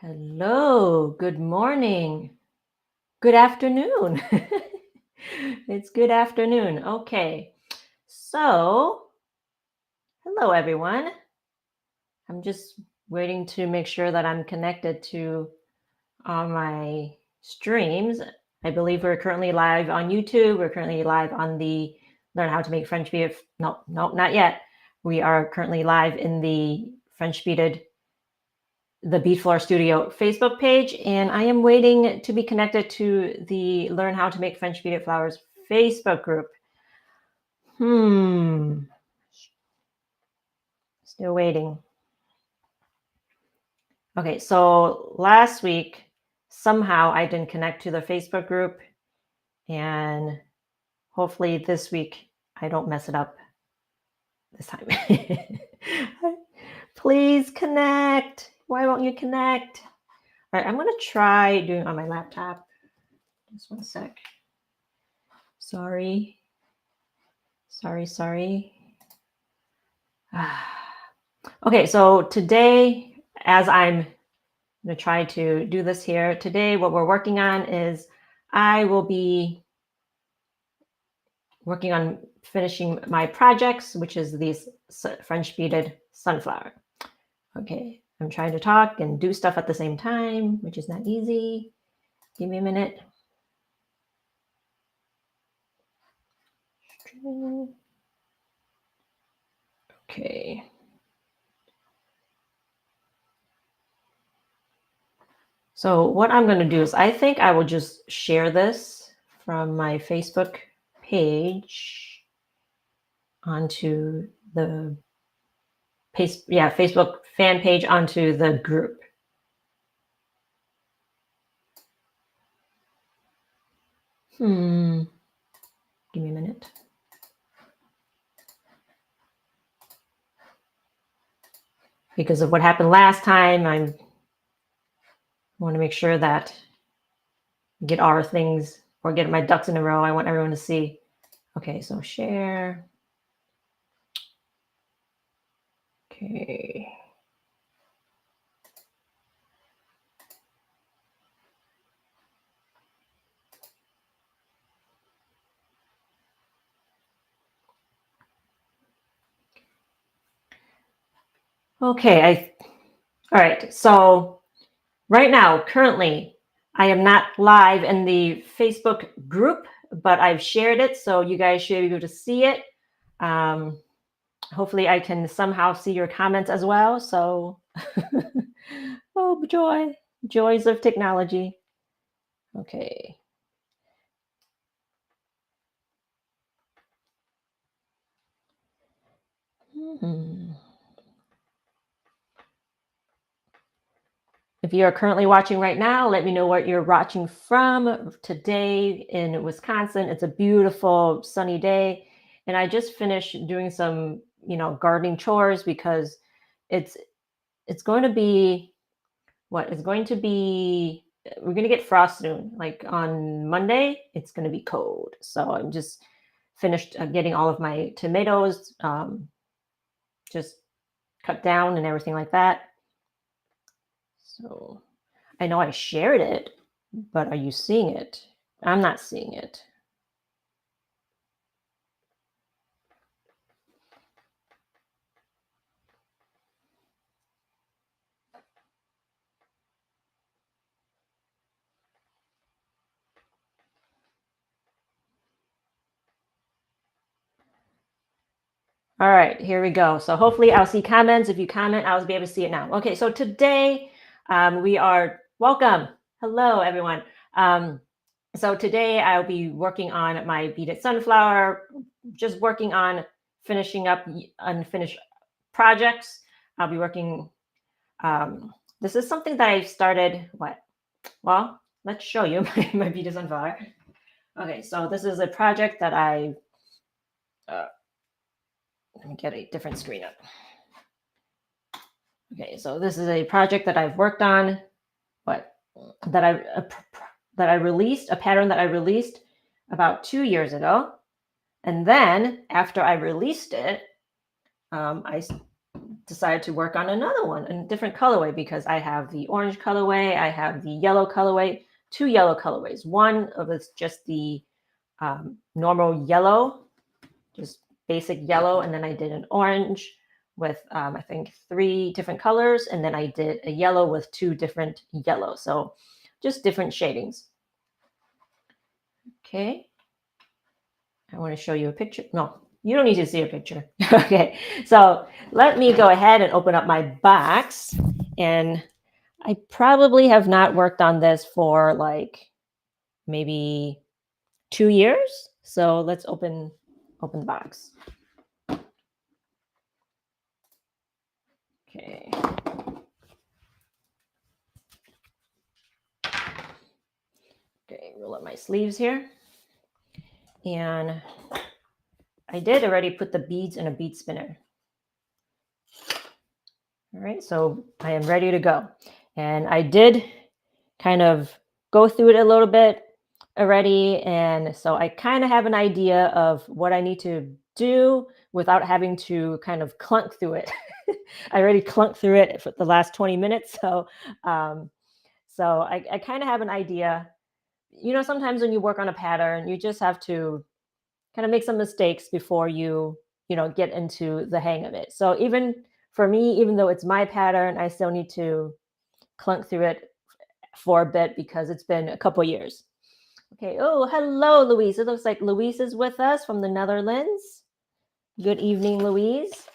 Hello, good morning, good afternoon. It's good afternoon. Okay, so hello, everyone. I'm just waiting to make sure that I'm connected to all my streams. I believe we're currently live on YouTube. We're currently live on the Learn How to Make French Beaded. No, not yet. We are currently live in the French Beaded the Bead Floor Studio Facebook page, and I am waiting to be connected to the Learn How to Make French Beaded Flowers Facebook group. Still waiting. Okay, so last week, somehow I didn't connect to the Facebook group, and hopefully this week I don't mess it up this time. Please connect. Why won't you connect? All right, I'm going to try doing it on my laptop. Just one sec. Sorry. Okay, so today, as I'm going to try to do this here, today what we're working on is I will be working on finishing my projects, which is these French beaded sunflower. Okay, I'm trying to talk and do stuff at the same time, which is not easy. Give me a minute. Okay. So what I'm going to do is I think I will just share this from my Facebook page onto the Facebook fan page onto the group. Give me a minute. Because of what happened last time, I want to make sure that I get all our things or get my ducks in a row. I want everyone to see. Okay, so share. Okay. Okay, all right. So right now, currently, I am not live in the Facebook group, but I've shared it, so you guys should be able to see it. Hopefully I can somehow see your comments as well. So, oh, joys of technology. Okay. If you are currently watching right now, let me know where you're watching from. Today in Wisconsin, it's a beautiful sunny day. And I just finished doing some, gardening chores because it's going to be we're going to get frost soon. Like on Monday, it's going to be cold. So I'm just finished getting all of my tomatoes just cut down and everything like that. So I know I shared it, but are you seeing it? I'm not seeing it. All right, here we go. So hopefully I'll see comments. If you comment, I'll be able to see it now. Okay, so today we are welcome. Hello, everyone. So today I'll be working on my beaded sunflower, just working on finishing up unfinished projects. I'll be working. This is something that I started. Well, let's show you my beaded sunflower. Okay, so this is a project that I. Let me get a different screen up. Okay, so this is a project that I've worked on. That I released, a pattern that I released about 2 years ago. And then after I released it, I decided to work on another one, a different colorway, because I have the orange colorway, I have the yellow colorway, two yellow colorways. One of it's just the normal yellow, just basic yellow, and then I did an orange with I think 3 different colors, and then I did a yellow with 2 different yellows, so just different shadings. Okay, I want to show you a picture. No, you don't need to see a picture. Okay, so let me go ahead and open up my box, and I probably have not worked on this for like maybe 2 years. So let's open the box. Okay. Okay, roll up my sleeves here. And I did already put the beads in a bead spinner. All right, so I am ready to go. And I did kind of go through it a little bit already. And so I kind of have an idea of what I need to do without having to kind of clunk through it. I already clunked through it for the last 20 minutes. So, I kind of have an idea. You know, sometimes when you work on a pattern, you just have to kind of make some mistakes before you get into the hang of it. So even for me, even though it's my pattern, I still need to clunk through it for a bit because it's been a couple years. Okay. Oh, hello, Louise. It looks like Louise is with us from the Netherlands. Good evening, Louise.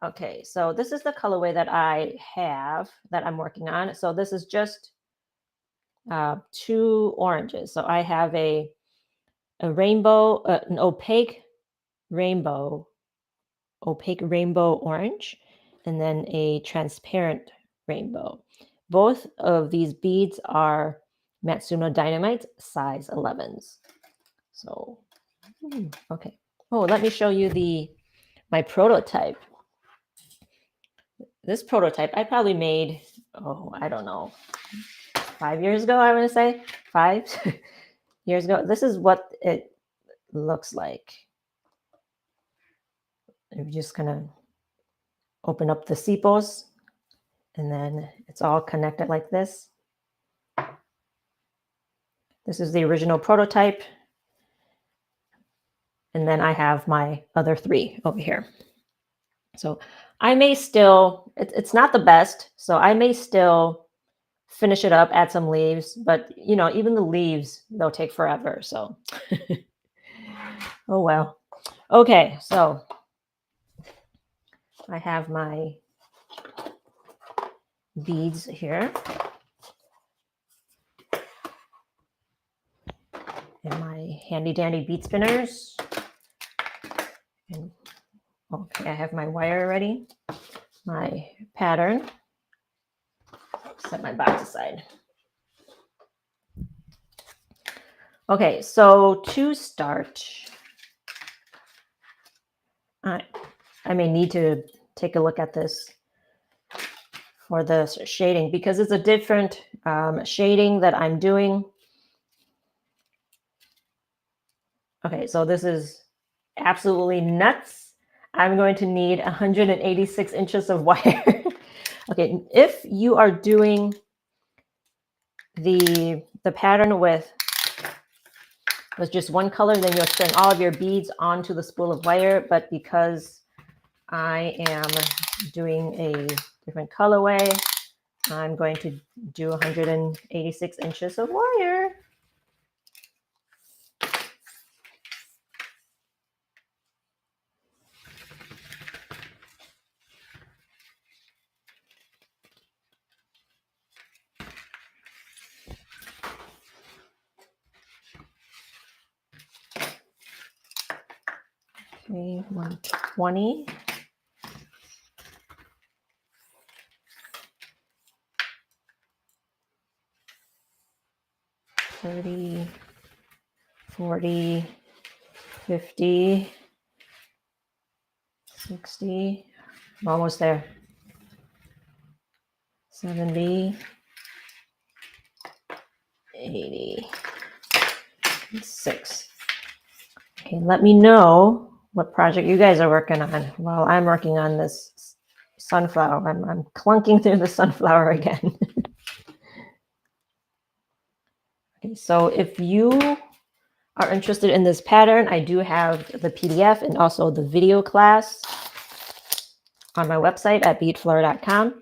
Okay, so this is the colorway that I have that I'm working on. So this is just 2 oranges. So I have a rainbow, an opaque rainbow orange, and then a transparent rainbow. Both of these beads are Matsuno Dynamite size 11s. So, okay. Oh, let me show you my prototype. This prototype I probably made, I don't know, 5 years ago, I want to say 5 years ago. This is what it looks like. I'm just gonna open up the sepals, and then it's all connected like this. This is the original prototype. And then I have my other 3 over here. So I may still, it's not the best, so I may still finish it up, add some leaves, but even the leaves, they'll take forever. So, oh well. Okay, so I have my beads here. And my handy dandy bead spinners. And okay, I have my wire ready, my pattern. Set my box aside. Okay, so to start, I may need to take a look at this for the shading because it's a different shading that I'm doing. Okay, so this is absolutely nuts. I'm going to need 186 inches of wire. Okay, if you are doing the pattern with just one color, then you'll string all of your beads onto the spool of wire. But because I am doing a different colorway, I'm going to do 186 inches of wire. Okay, 120. $30, $40, $50, $60. I'm almost there. $70, $80, $6. Okay, let me know what project you guys are working on while I'm working on this sunflower. I'm clunking through the sunflower again. Okay, so if you are interested in this pattern, I do have the PDF and also the video class on my website at beadflower.com.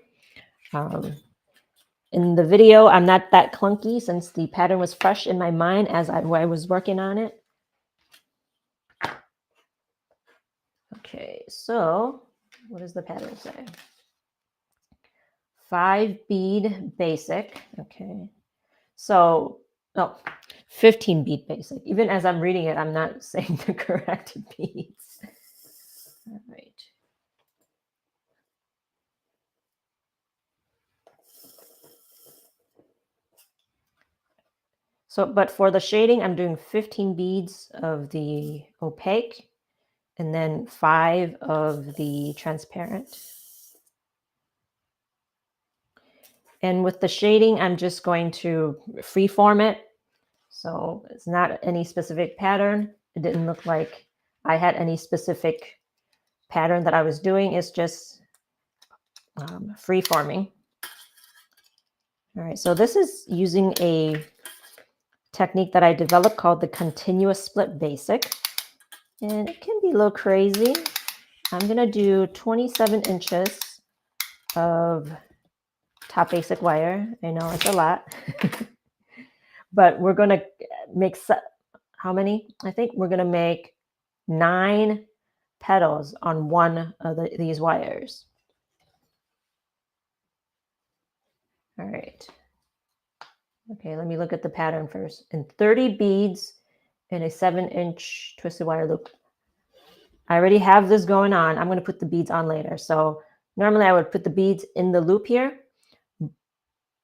In the video, I'm not that clunky since the pattern was fresh in my mind as I was working on it. Okay, so what does the pattern say? 5 bead basic. Okay, so 15 bead basic. Even as I'm reading it, I'm not saying the correct beads. All right. So, but for the shading, I'm doing 15 beads of the opaque and then 5 of the transparent. And with the shading, I'm just going to freeform it. So it's not any specific pattern. It didn't look like I had any specific pattern that I was doing. It's just freeforming. All right, so this is using a technique that I developed called the continuous split basic. And it can be a little crazy. I'm gonna do 27 inches of top basic wire. I know it's a lot, but we're gonna make, how many? I think we're gonna make 9 petals on one of these wires. All right. Okay, let me look at the pattern first. And 30 beads in a 7-inch twisted wire loop. I already have this going on. I'm going to put the beads on later. So normally I would put the beads in the loop here,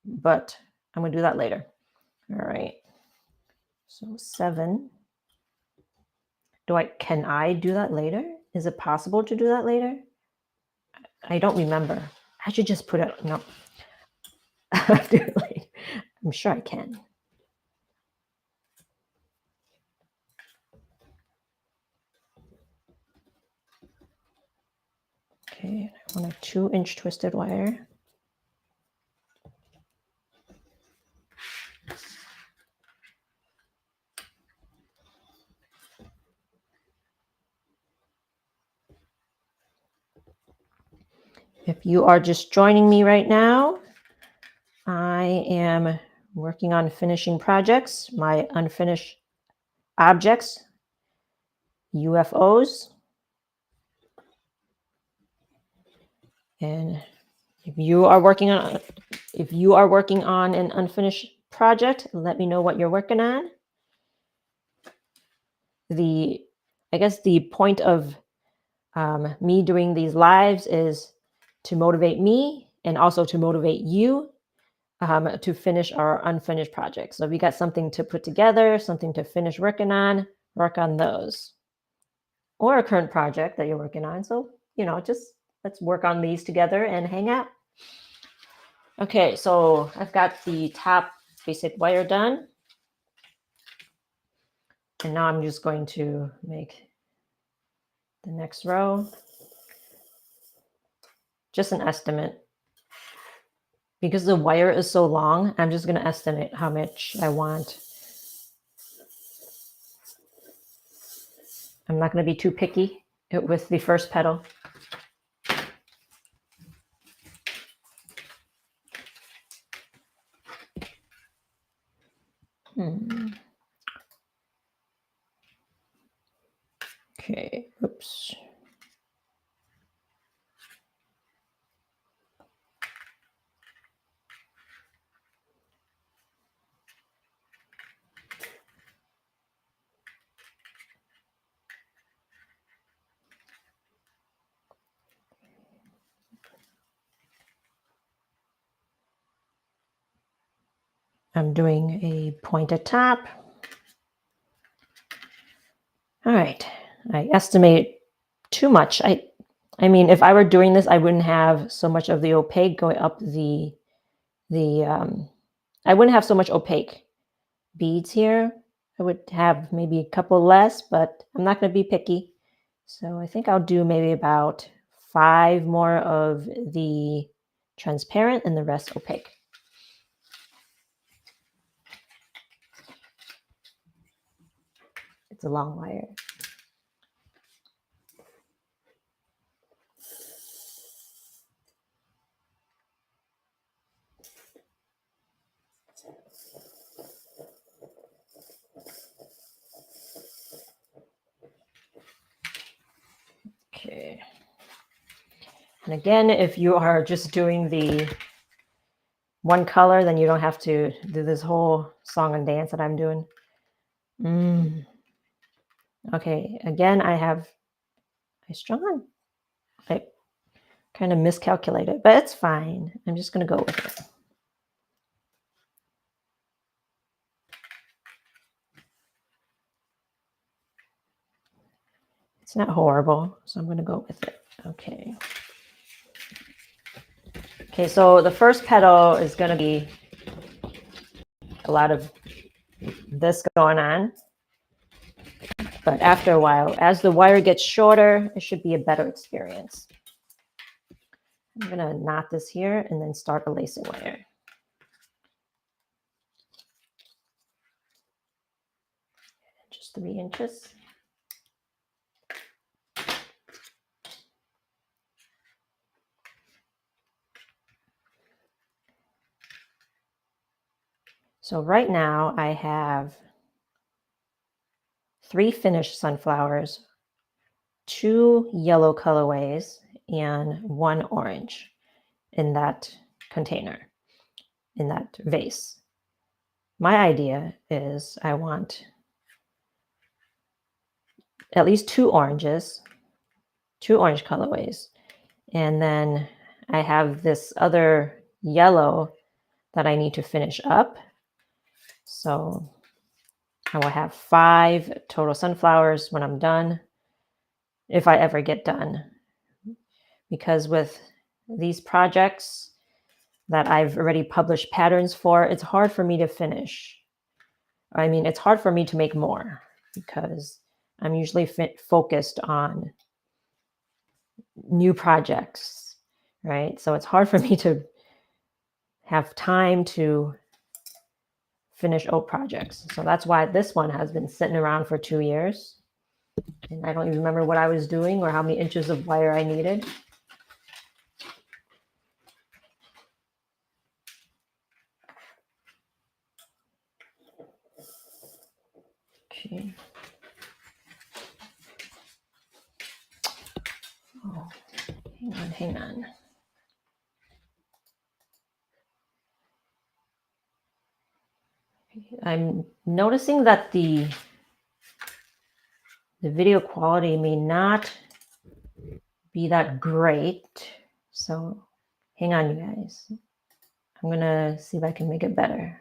but I'm going to do that later. All right. So 7. Can I do that later? Is it possible to do that later? I don't remember. I should just put it, no. I'll do it later. I'm sure I can. Okay, I want a 2-inch twisted wire. If you are just joining me right now, I am working on finishing projects, my unfinished objects, UFOs. And if you are working on an unfinished project, let me know what you're working on. I guess the point of me doing these lives is to motivate me and also to motivate you to finish our unfinished projects. So if you got something to put together, something to finish working on, work on those. Or a current project that you're working on. So, just let's work on these together and hang out. Okay, so I've got the top basic wire done. And now I'm just going to make the next row. Just an estimate. Because the wire is so long, I'm just going to estimate how much I want. I'm not going to be too picky with the first petal. Okay, oops. I'm doing a pointed top. All right, I estimate too much. I mean, if I were doing this, I wouldn't have so much of the opaque going up I wouldn't have so much opaque beads here. I would have maybe a couple less, but I'm not going to be picky. So I think I'll do maybe about 5 more of the transparent and the rest opaque. It's a long wire. Okay. And again, if you are just doing the one color, then you don't have to do this whole song and dance that I'm doing. Okay, again, I strung on. I kind of miscalculated, but it's fine. I'm just going to go with it. It's not horrible, so I'm going to go with it. Okay. Okay, so the first petal is going to be a lot of this going on. But after a while, as the wire gets shorter, it should be a better experience. I'm going to knot this here and then start a lacing wire. Just 3 inches. So right now I have 3 finished sunflowers, 2 yellow colorways, and 1 orange in that container, in that vase. My idea is I want at least 2 oranges, 2 orange colorways, and then I have this other yellow that I need to finish up. So I will have 5 total sunflowers when I'm done, if I ever get done. Because with these projects that I've already published patterns for, it's hard for me to finish. I mean, it's hard for me to make more because I'm usually focused on new projects, right? So it's hard for me to have time to finish old projects. So that's why this one has been sitting around for 2 years. And I don't even remember what I was doing or how many inches of wire I needed. Okay. Oh, hang on. I'm noticing that the video quality may not be that great. So hang on, you guys. I'm gonna see if I can make it better.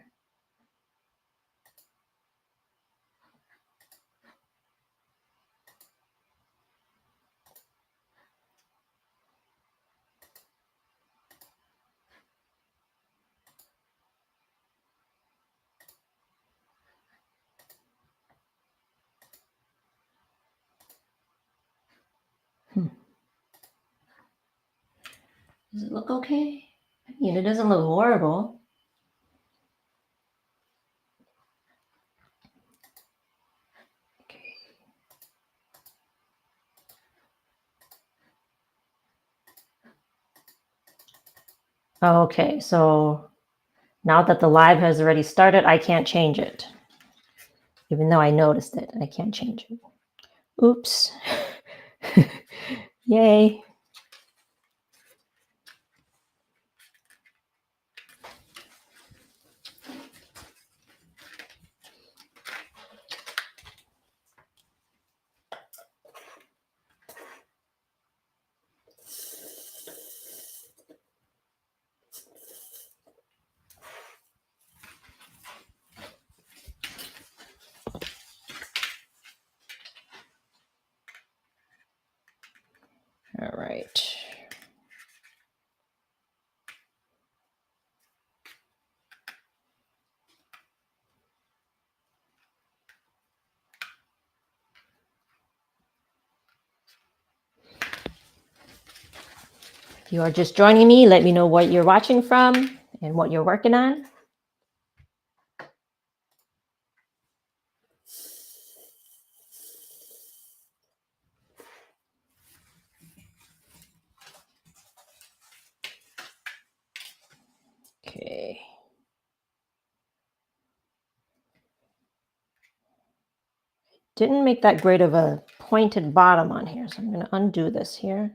Does it look okay? I mean, it doesn't look horrible. Okay. Okay, so now that the live has already started, I can't change it. Even though I noticed it, I can't change it. Oops. Yay. All right. If you are just joining me, let me know what you're watching from and what you're working on. Okay. Didn't make that great of a pointed bottom on here, so I'm going to undo this here.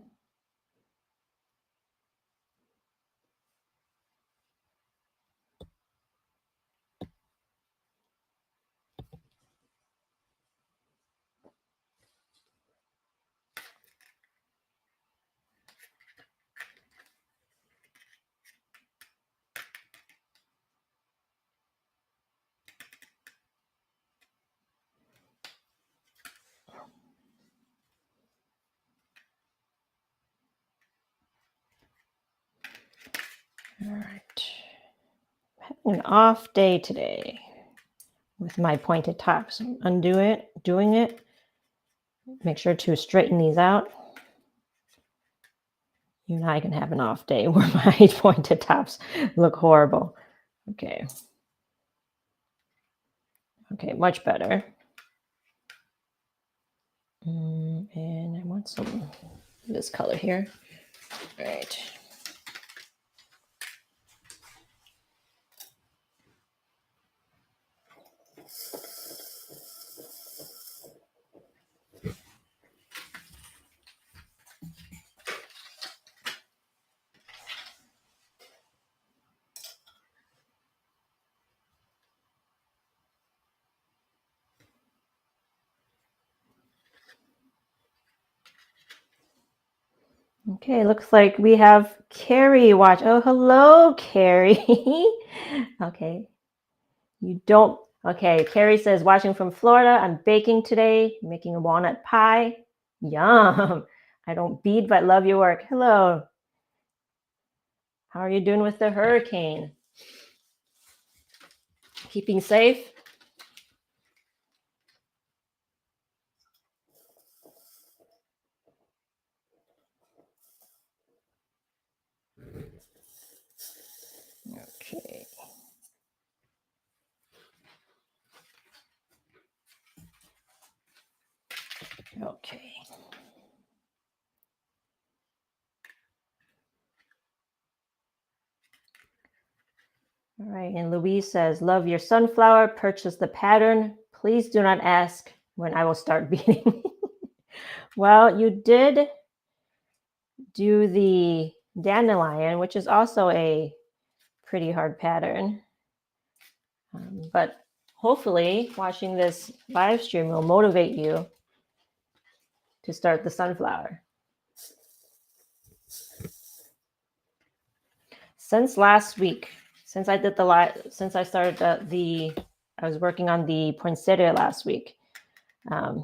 All right. I'm having an off day today with my pointed top. So undo it, doing it. Make sure to straighten these out. You and I can have an off day where my pointed tops look horrible. Okay. Okay, much better. And I want some of this color here. All right. Okay, looks like we have Carrie watch. Oh, hello, Carrie. Okay. You don't. Okay, Carrie says, watching from Florida. I'm baking today, making a walnut pie. Yum. I don't bead, but love your work. Hello. How are you doing with the hurricane? Keeping safe? Okay. Okay. All right. And Louise says, love your sunflower. Purchase the pattern. Please do not ask when I will start beading. Well, you did do the dandelion, which is also a pretty hard pattern. But hopefully watching this live stream will motivate you to start the sunflower. Since last week, since I did the live, since I started I was working on the poinsettia last week. I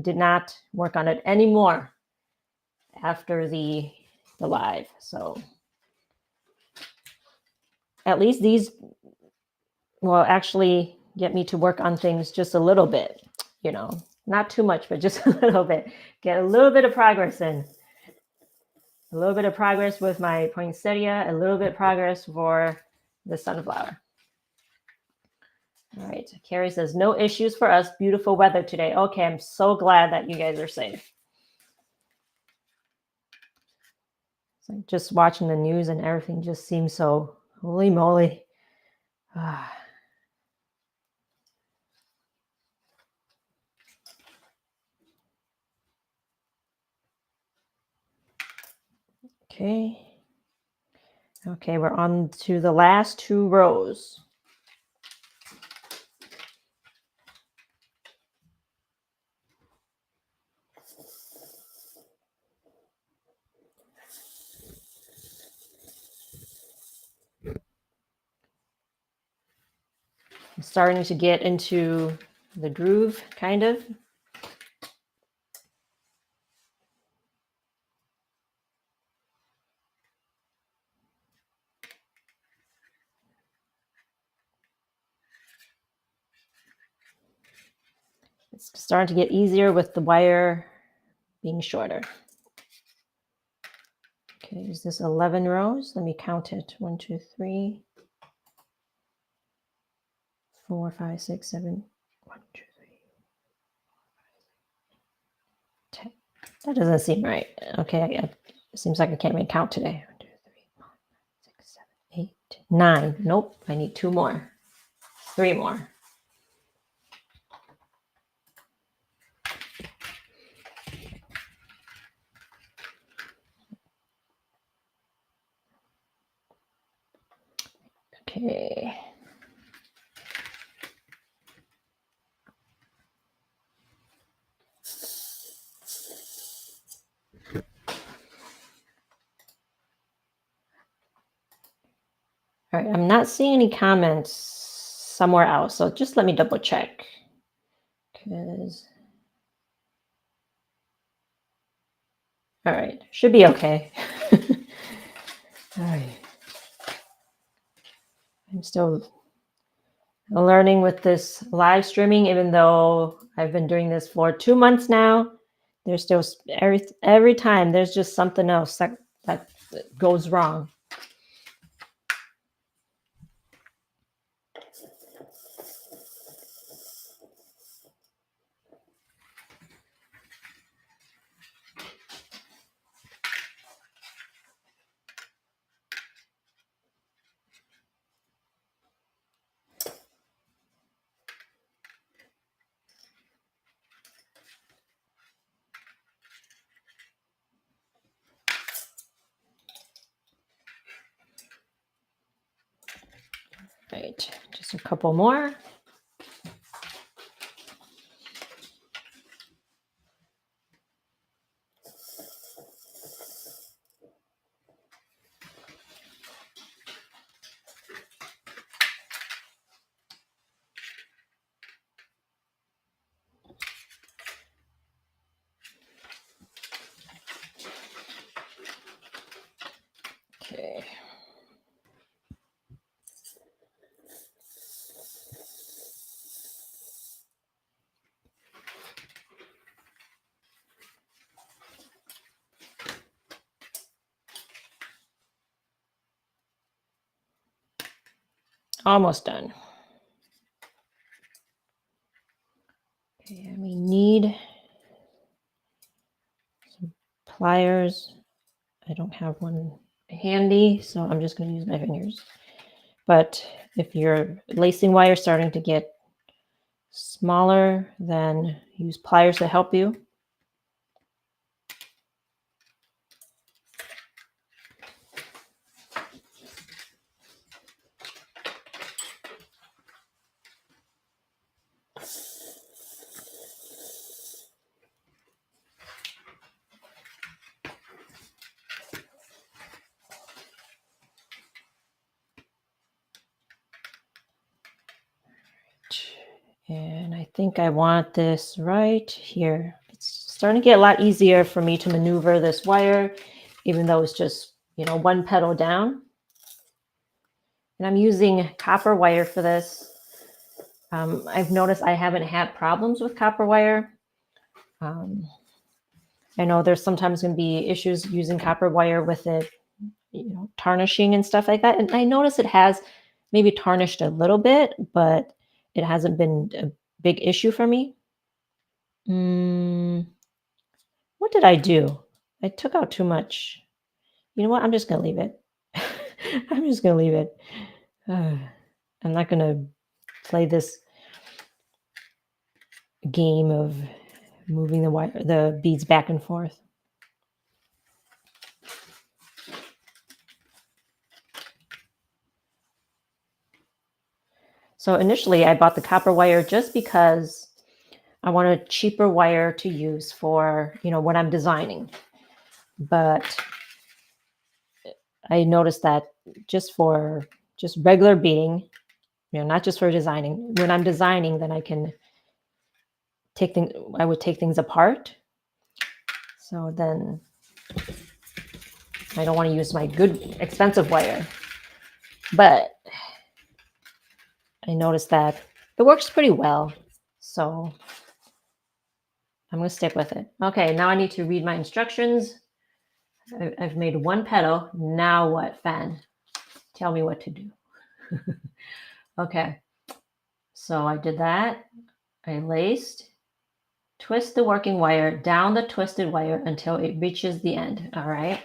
did not work on it anymore after the live. So at least these will actually get me to work on things just a little bit, you know, not too much, but just a little bit. Get a little bit of progress in. A little bit of progress with my poinsettia, a little bit of progress for the sunflower. All right, Carrie says, no issues for us, beautiful weather today. Okay, I'm so glad that you guys are safe. So just watching the news and everything just seems so, holy moly. Okay. Okay, we're on to the last two rows. I'm starting to get into the groove, kind of. It's starting to get easier with the wire being shorter. Okay, is this 11 rows? Let me count it. 1, 2, 3, 4, 5, 6, 7. 1, 2, 3, 10. That doesn't seem right. Okay, it seems like I can't even count today. 1, 2, 3, 4, 5, 6, 7, 8, 9. Nope, I need 2 more. 3 more. Okay. All right, I'm not seeing any comments somewhere else, so just let me double check. Because, all right, should be okay. All right. I'm still learning with this live streaming, even though I've been doing this for 2 months now. There's still every time there's just something else that goes wrong. Right, just a couple more. Okay. Almost done. Okay, and we need some pliers. I don't have one handy, so I'm just going to use my fingers. But if your lacing wire is starting to get smaller, then use pliers to help you. And I think I want this right here. It's starting to get a lot easier for me to maneuver this wire, even though it's just, one pedal down. And I'm using copper wire for this. I've noticed I haven't had problems with copper wire. I know there's sometimes going to be issues using copper wire with it, tarnishing and stuff like that. And I notice it has maybe tarnished a little bit, but it hasn't been a big issue for me. What did I do? I took out too much. You know what? I'm just going to leave it. I'm just going to leave it. I'm not going to play this game of moving the beads back and forth. So initially I bought the copper wire just because I want a cheaper wire to use for, when I'm designing. But I noticed that just regular beading, not just for designing. When I'm designing, then I can I would take things apart. So then I don't want to use my good expensive wire. But I noticed that it works pretty well. So I'm going to stick with it. Okay, now I need to read my instructions. I've made one petal. Now what, Fan? Tell me what to do. Okay, so I did that. I laced, twist the working wire down the twisted wire until it reaches the end. All right.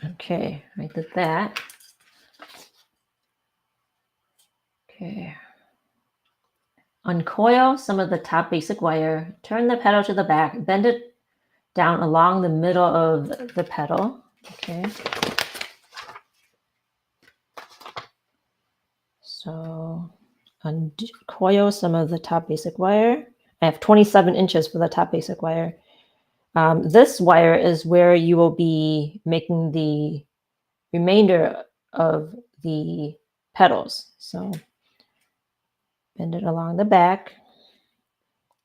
Okay, I did that. Okay. Uncoil some of the top basic wire, turn the petal to the back, bend it down along the middle of the petal. Okay. So uncoil some of the top basic wire. I have 27 inches for the top basic wire. This wire is where you will be making the remainder of the petals. So bend it along the back,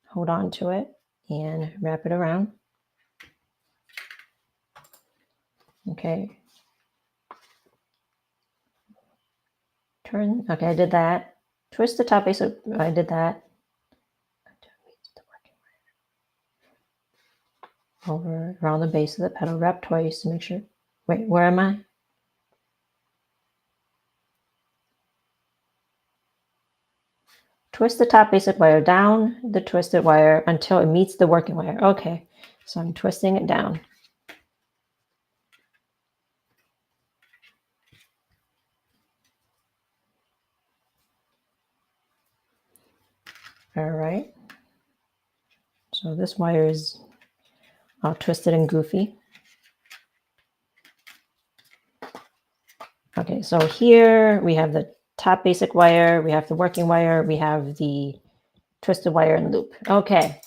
hold on to it, and wrap it around. Okay. Turn. Okay, I did that. Twist the top base. I did that. Over around the base of the petal. Wrap twice to make sure. Wait, where am I? Twist the top basic wire down the twisted wire until it meets the working wire. Okay, so I'm twisting it down. All right. So this wire is all twisted and goofy. Okay, so here we have the top basic wire, we have the working wire, we have the twisted wire and loop. Okay.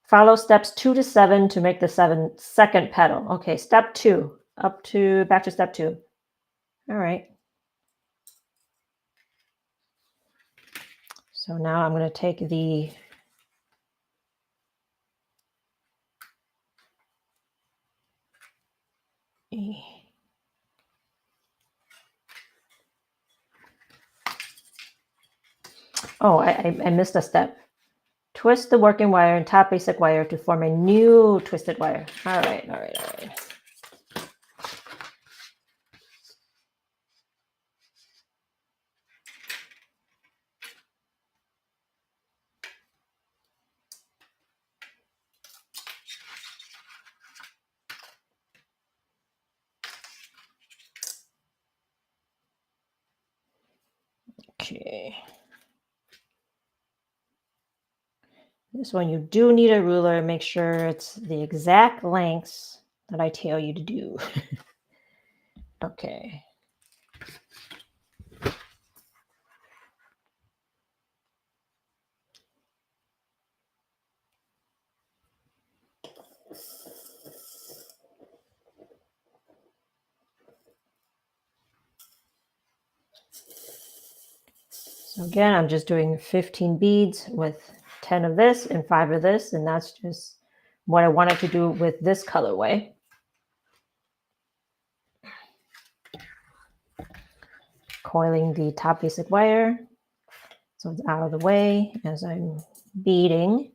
Follow steps 2 to 7 to make the second petal. Okay, step 2, back to step 2. All right. So now I'm going to take the oh, I missed a step. Twist the working wire and top basic wire to form a new twisted wire. All right. Okay. This one you do need a ruler. Make sure it's the exact lengths that I tell you to do. Okay. So again, I'm just doing 15 beads with 10 of this and 5 of this, and that's just what I wanted to do with this colorway. Coiling the top basic wire so it's out of the way as I'm beading.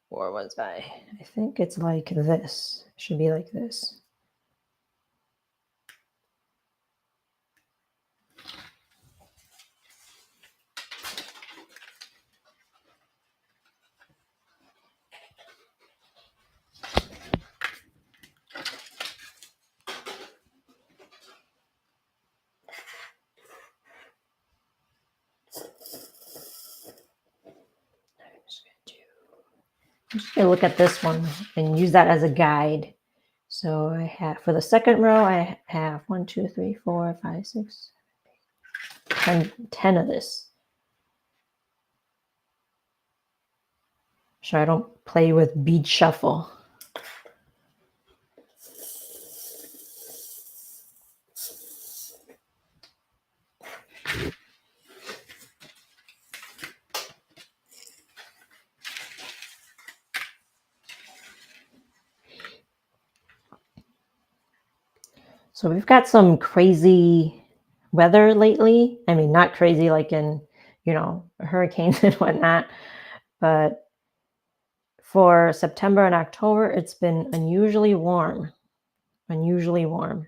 Or was I? I think it's like this. It should be like this. I'm just going to look at this one and use that as a guide. So I have, for the second row, I have 1, 2, 3, 4, 5, 6, 10 of this. So I don't play with bead shuffle. So we've got some crazy weather lately. I mean, not crazy like in, hurricanes and whatnot, but for September and October, it's been unusually warm. Unusually warm.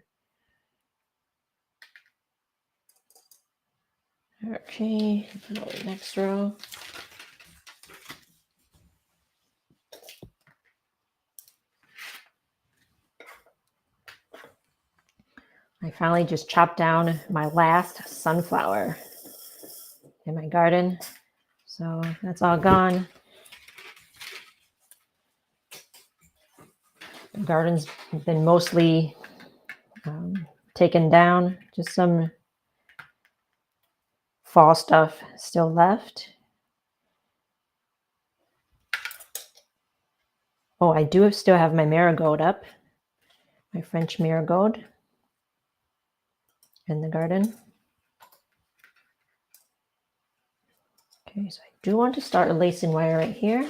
Okay, next row. I finally just chopped down my last sunflower in my garden. So that's all gone. The garden's been mostly taken down. Just some fall stuff still left. Oh, I do still have my marigold up. My French marigold in the garden. Okay, so I do want to start a lacing wire right here.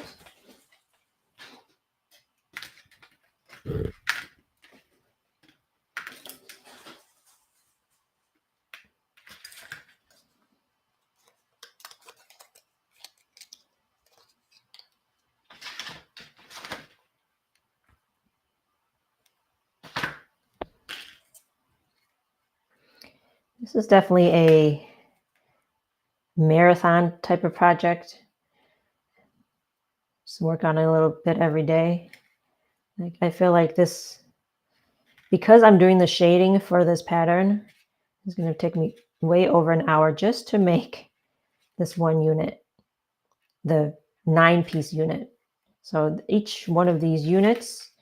This is definitely a marathon type of project. Just work on it a little bit every day. Like I feel like this, because I'm doing the shading for this pattern, it's going to take me way over an hour just to make this one unit, the 9-piece unit. So each one of these units,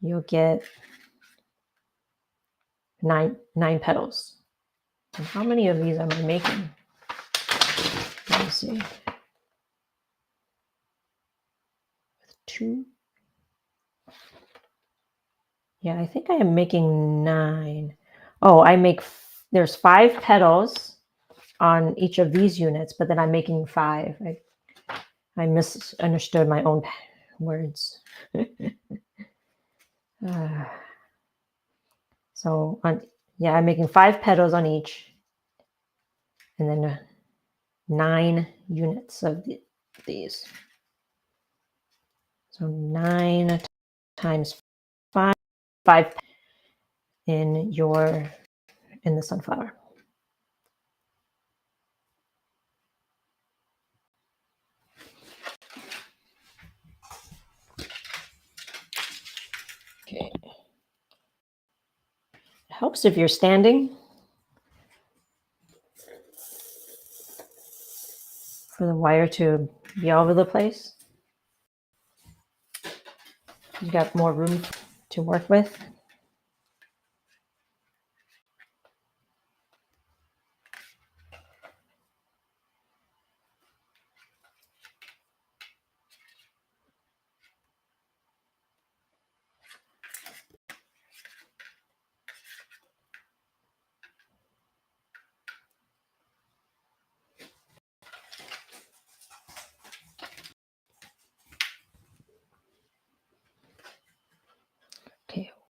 you'll get nine petals. And how many of these am I making? Let me see. 2. Yeah, I think I am making 9. Oh, there's 5 petals on each of these units, but then I'm making 5. I misunderstood my own words. So I'm making 5 petals on each, and then 9 units of these. So 9 times 5 in the sunflower. Okay. It helps if you're standing for the wire to be all over the place. You got more room to work with.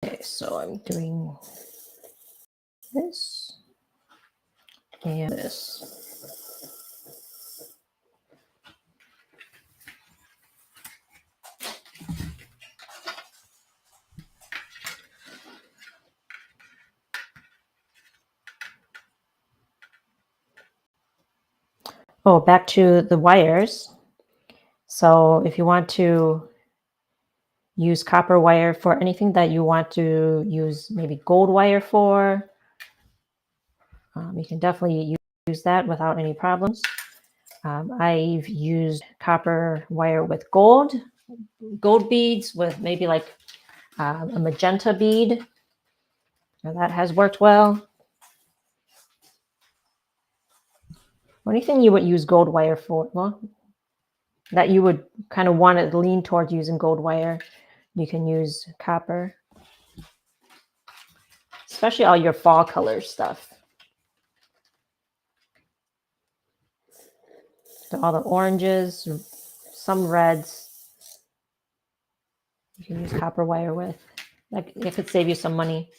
Okay, so I'm doing this and this. Oh, back to the wires. So if you want to use copper wire for anything that you want to use maybe gold wire for, you can definitely use that without any problems. I've used copper wire with gold beads with maybe like a magenta bead. Now that has worked well. Anything you would use gold wire for, well, that you would kind of want to lean towards using gold wire, you can use copper, especially all your fall color stuff. So all the oranges, some reds, you can use copper wire with. That could save you some money.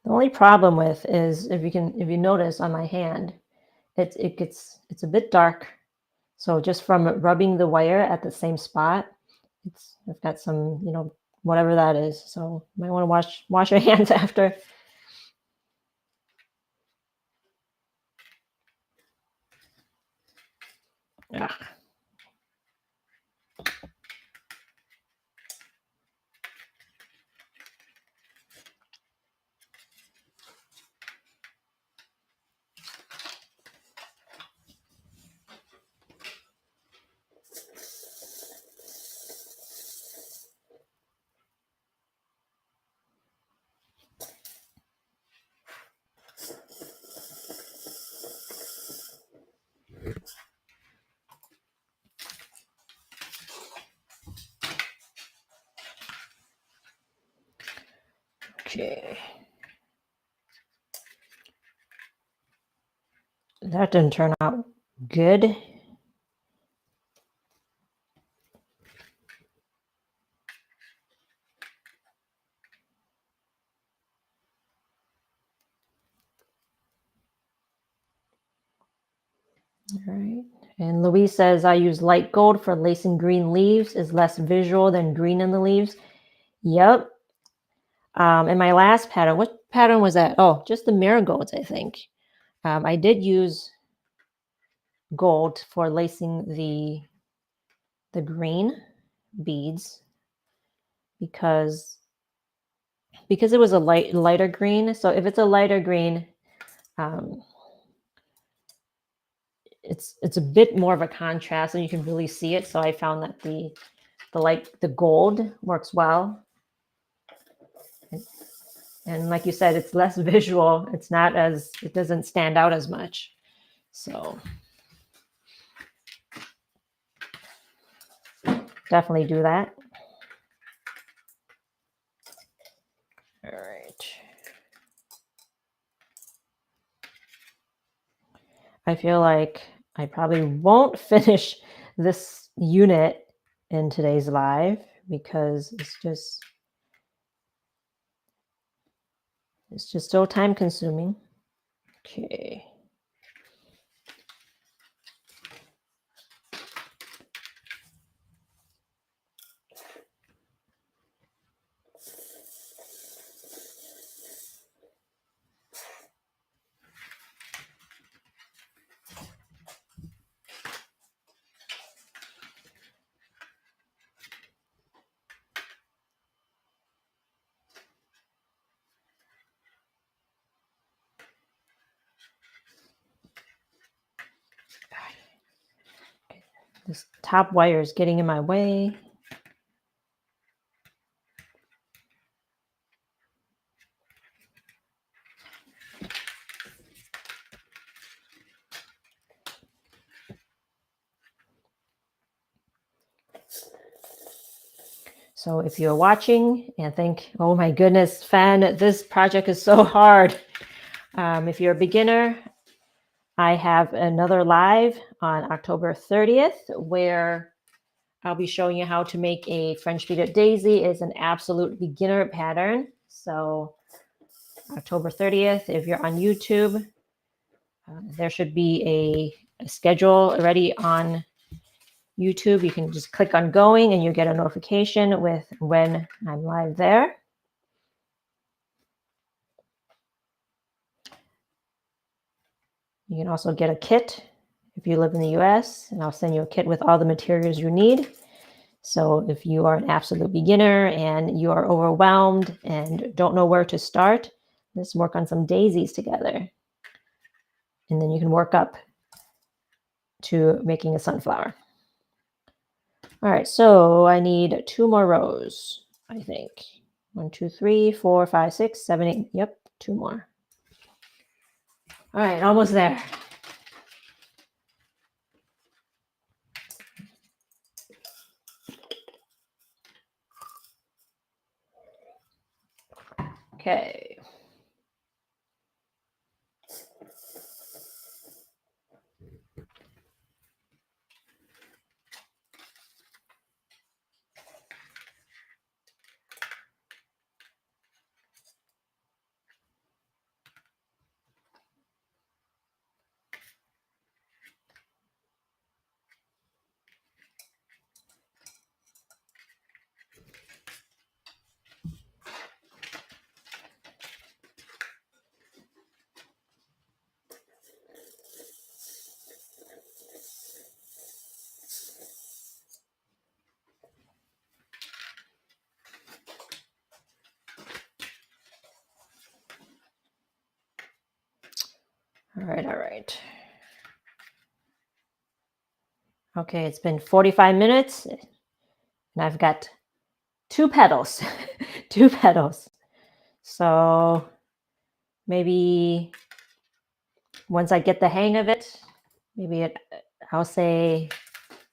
The only problem with is if you notice on my hand, it's a bit dark. So just from rubbing the wire at the same spot, I've got some, whatever that is. So you might want to wash your hands after. Ugh. Okay. That didn't turn out good. All right. And Louise says, I use light gold for lacing green leaves. Is less visual than green in the leaves. Yep. In my last pattern, what pattern was that? Oh, just the marigolds, I think. I did use gold for lacing the green beads because it was a lighter green. So if it's a lighter green, um, it's a bit more of a contrast and you can really see it. So I found that the gold works well. And like you said, it's less visual. It doesn't stand out as much. So definitely do that. All right. I feel like I probably won't finish this unit in today's live because it's just so time consuming. Okay. This top wire is getting in my way. So if you're watching and think, oh my goodness, Fan, this project is so hard. If you're a beginner, I have another live on October 30th where I'll be showing you how to make a French beaded daisy. It's an absolute beginner pattern. So October 30th, if you're on YouTube, there should be a schedule already on YouTube. You can just click on going and you get a notification with when I'm live there. You can also get a kit if you live in the US, and I'll send you a kit with all the materials you need. So if you are an absolute beginner and you are overwhelmed and don't know where to start, let's work on some daisies together. And then you can work up to making a sunflower. All right, so I need 2 more rows, I think. 1, 2, 3, 4, 5, 6, 7, 8. Yep, 2 more. All right, almost there. Okay. All right. Okay, it's been 45 minutes and I've got 2 petals. 2 petals. So maybe once I get the hang of it, I'll say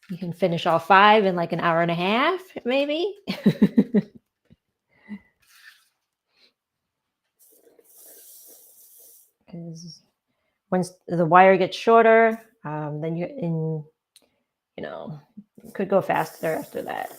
you can finish all 5 in like an hour and a half, maybe. Because once the wire gets shorter, then it could go faster after that.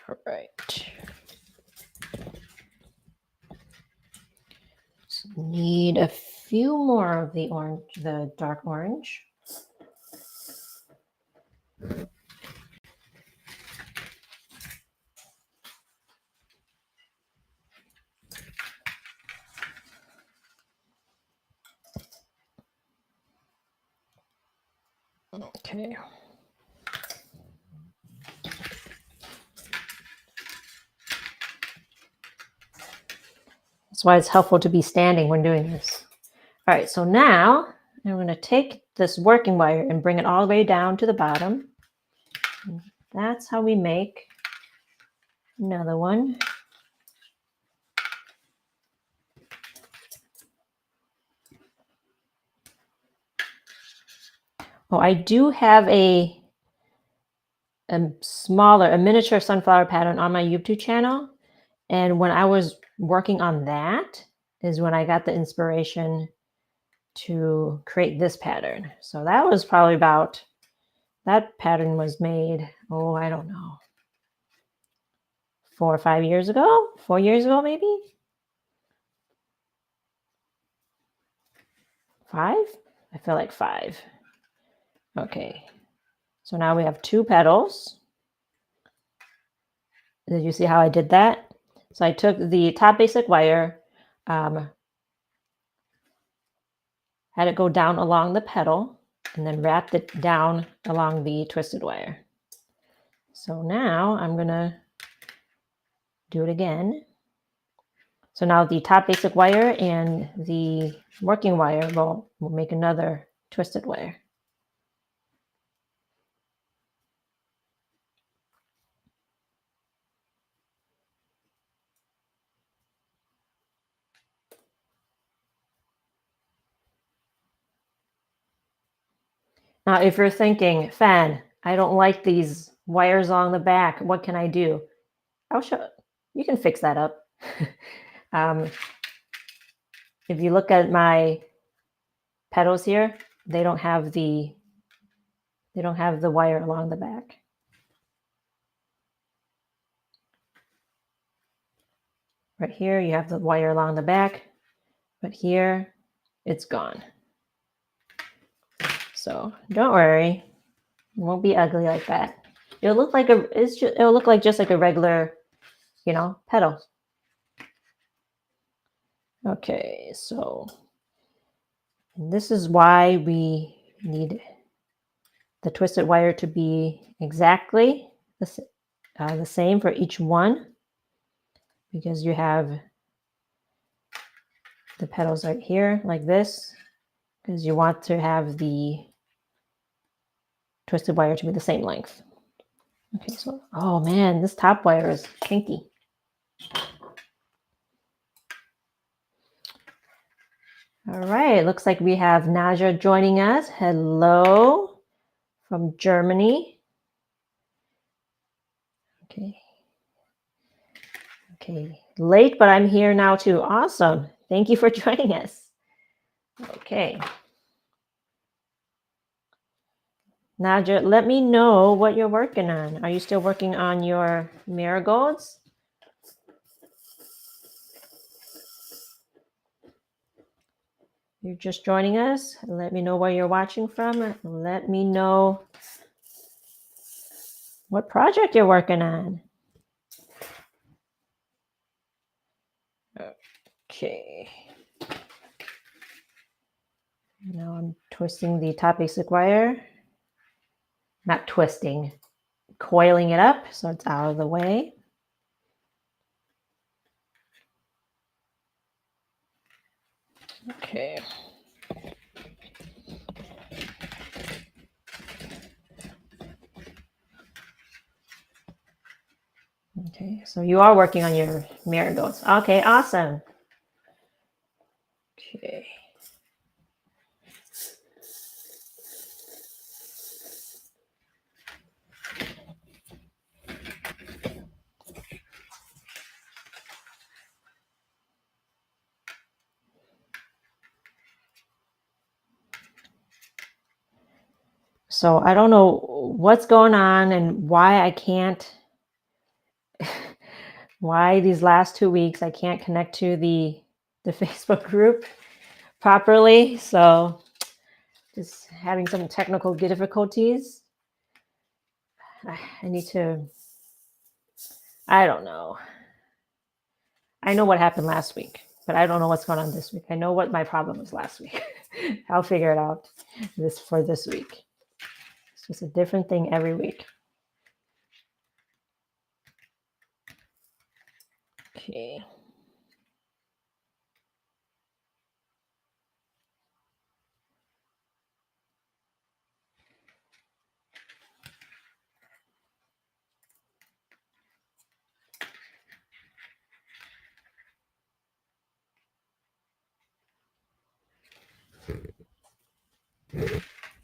All right. Need a few more of the dark orange. Okay. That's why it's helpful to be standing when doing this. All right, so now I'm going to take this working wire and bring it all the way down to the bottom. And that's how we make another one. Oh, I do have a miniature sunflower pattern on my YouTube channel. And when I was working on that is when I got the inspiration to create this pattern. So that was probably that pattern was made, I don't know, 4 or 5 years ago, 4 years ago, maybe 5. I feel like 5. Okay. So now we have 2 petals. Did you see how I did that? So I took the top basic wire, had it go down along the petal, and then wrapped it down along the twisted wire. So now I'm going to do it again. So now the top basic wire and the working wire will make another twisted wire. Now, if you're thinking, Fan, I don't like these wires along the back, what can I do? I'll show you can fix that up. If you look at my petals here, they don't have the wire along the back. Right here, you have the wire along the back, but here, it's gone. So don't worry, it won't be ugly like that. It'll look like just like a regular, petal. Okay, so this is why we need the twisted wire to be exactly the same for each one, because you have the petals right here like this, because you want to have the twisted wire to be the same length. Okay, so, oh man, this top wire is kinky. All right, looks like we have Naja joining us. Hello from Germany. Okay, late, but I'm here now too. Awesome. Thank you for joining us. Okay. Naja, let me know what you're working on. Are you still working on your marigolds? You're just joining us. Let me know where you're watching from. Let me know what project you're working on. Okay. Now I'm twisting the top basic wire. Not twisting, coiling it up so it's out of the way. Okay. Okay, so you are working on your marigolds. Okay, awesome. Okay. So I don't know what's going on and why I can't, why these last 2 weeks I can't connect to the Facebook group properly. So just having some technical difficulties. I need to, I don't know. I know what happened last week, but I don't know what's going on this week. I know what my problem was last week. I'll figure it out this week. It's just a different thing every week. Okay.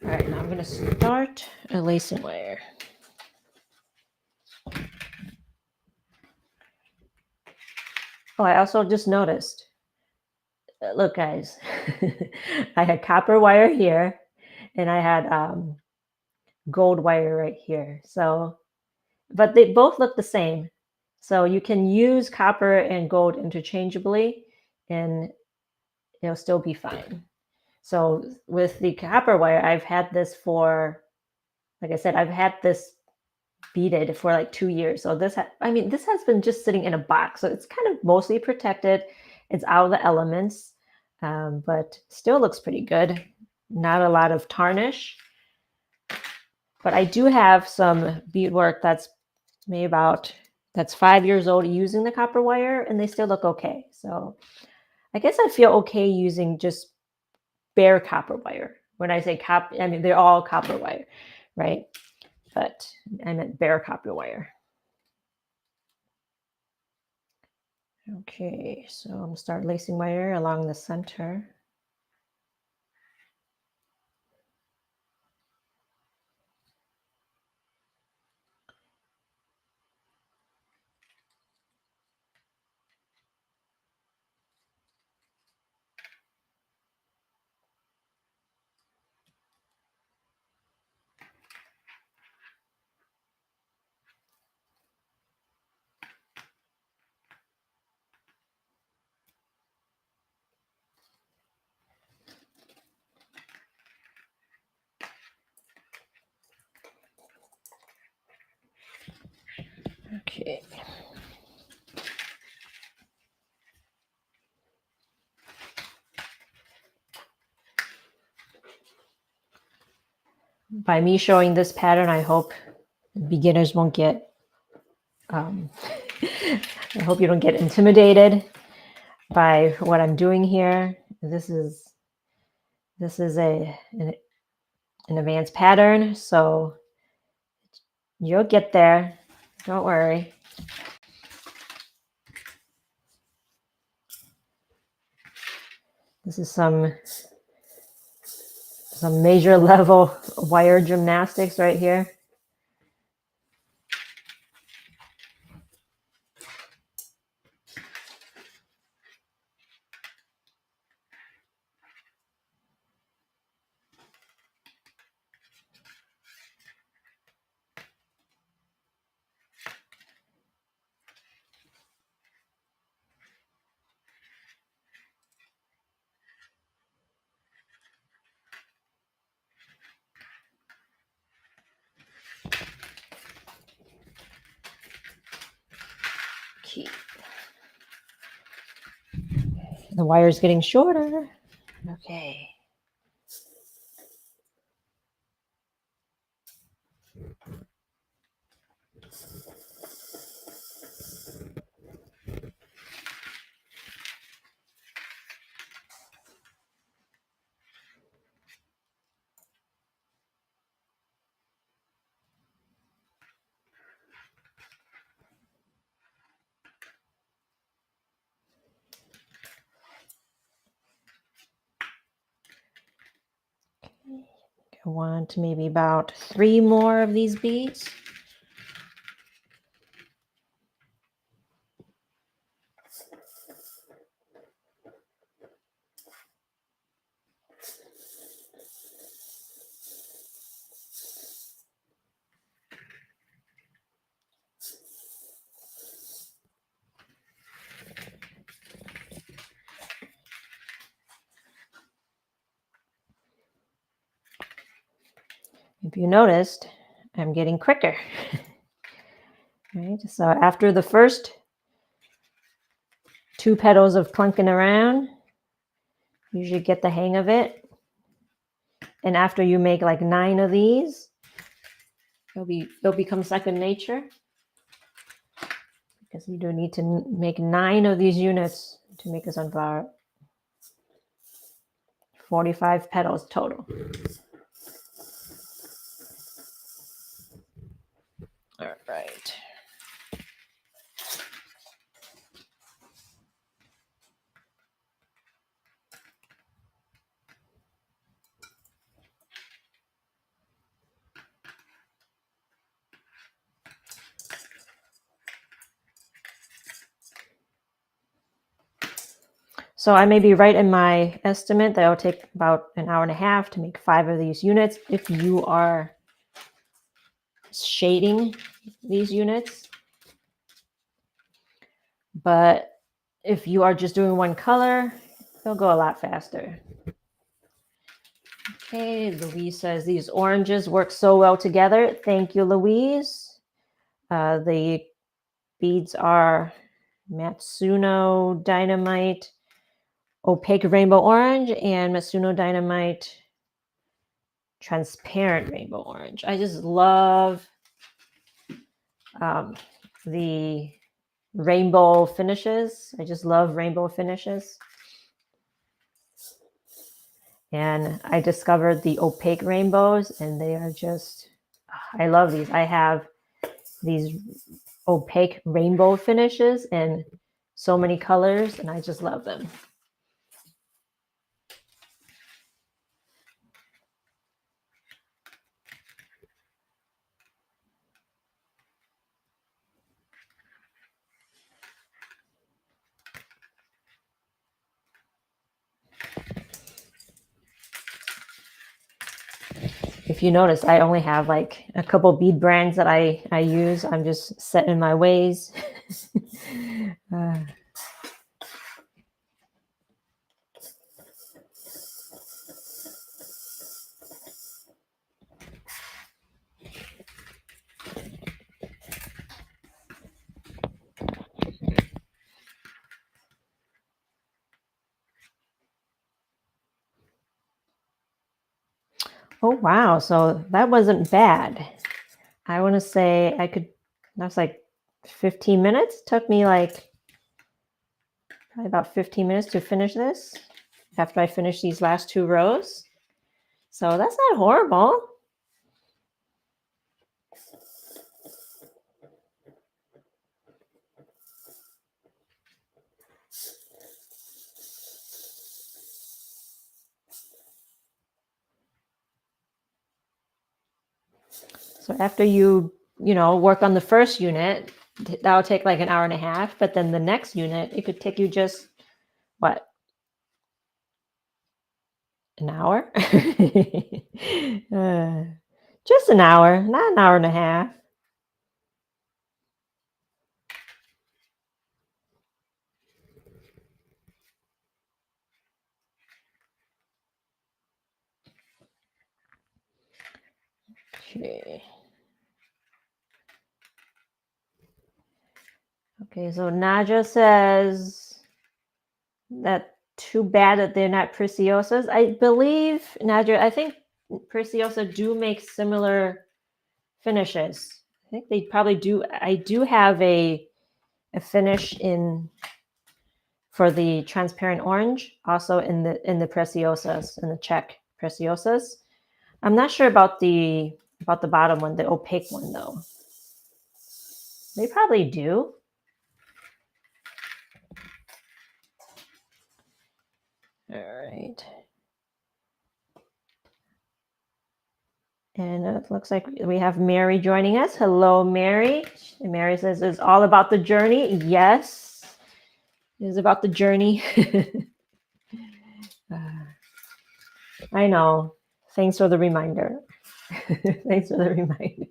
All right, now I'm going to start a lacing wire. Oh, I also just noticed. Look, guys, I had copper wire here, and I had gold wire right here. So, but they both look the same. So you can use copper and gold interchangeably, and it'll still be fine. So with the copper wire, I've had this for, like I said, I've had this beaded for like 2 years. So this, this has been just sitting in a box. So it's kind of mostly protected. It's out of the elements, but still looks pretty good. Not a lot of tarnish. But I do have some beadwork that's maybe that's 5 years old using the copper wire, and they still look okay. So I guess I feel okay using just bare copper wire. When I say copper, I mean they're all copper wire, right? But I meant bare copper wire. Okay, so I'm gonna start lacing wire along the center. Okay. By me showing this pattern, I hope beginners won't get, I hope you don't get intimidated by what I'm doing here. This is an advanced pattern, so you'll get there. Don't worry. This is some major level wire gymnastics right here. The wire's getting shorter. Okay. I want maybe about 3 more of these beads. If you noticed, I'm getting quicker. Right? So after the first 2 petals of clunking around, you usually get the hang of it. And after you make like 9 of these, they'll become second nature. Because you do need to make 9 of these units to make a sunflower. 45 petals total. All right. So I may be right in my estimate that it'll take about an hour and a half to make 5 of these units if you are shading these units. But if you are just doing one color, it'll go a lot faster. Okay, Louise says these oranges work so well together. Thank you, Louise. The beads are Matsuno Dynamite Opaque Rainbow Orange and Matsuno Dynamite Transparent Rainbow Orange. I just love the rainbow finishes. I just love rainbow finishes. And I discovered the opaque rainbows, and they are just, I love these. I have these opaque rainbow finishes in so many colors, and I just love them. If you notice, I only have like a couple bead brands that I use. I'm just set in my ways. Oh, wow. So that wasn't bad. I want to say that was like 15 minutes. Took me like probably about 15 minutes to finish this after I finish these last 2 rows. So that's not horrible. So after you work on the first unit, that'll take like an hour and a half. But then the next unit, it could take you just what? An hour? Just an hour, not an hour and a half. Okay. Okay, so Naja says that too bad that they're not preciosas. I believe, Nadia, I think preciosa do make similar finishes. I think they probably do. I do have a finish in for the transparent orange, also in the preciosas, in the check preciosas. I'm not sure about the bottom one, the opaque one though. They probably do. All right. And it looks like we have Mary joining us. Hello, Mary. And Mary says it's all about the journey. Yes, it is about the journey. I know. Thanks for the reminder. Thanks for the reminder.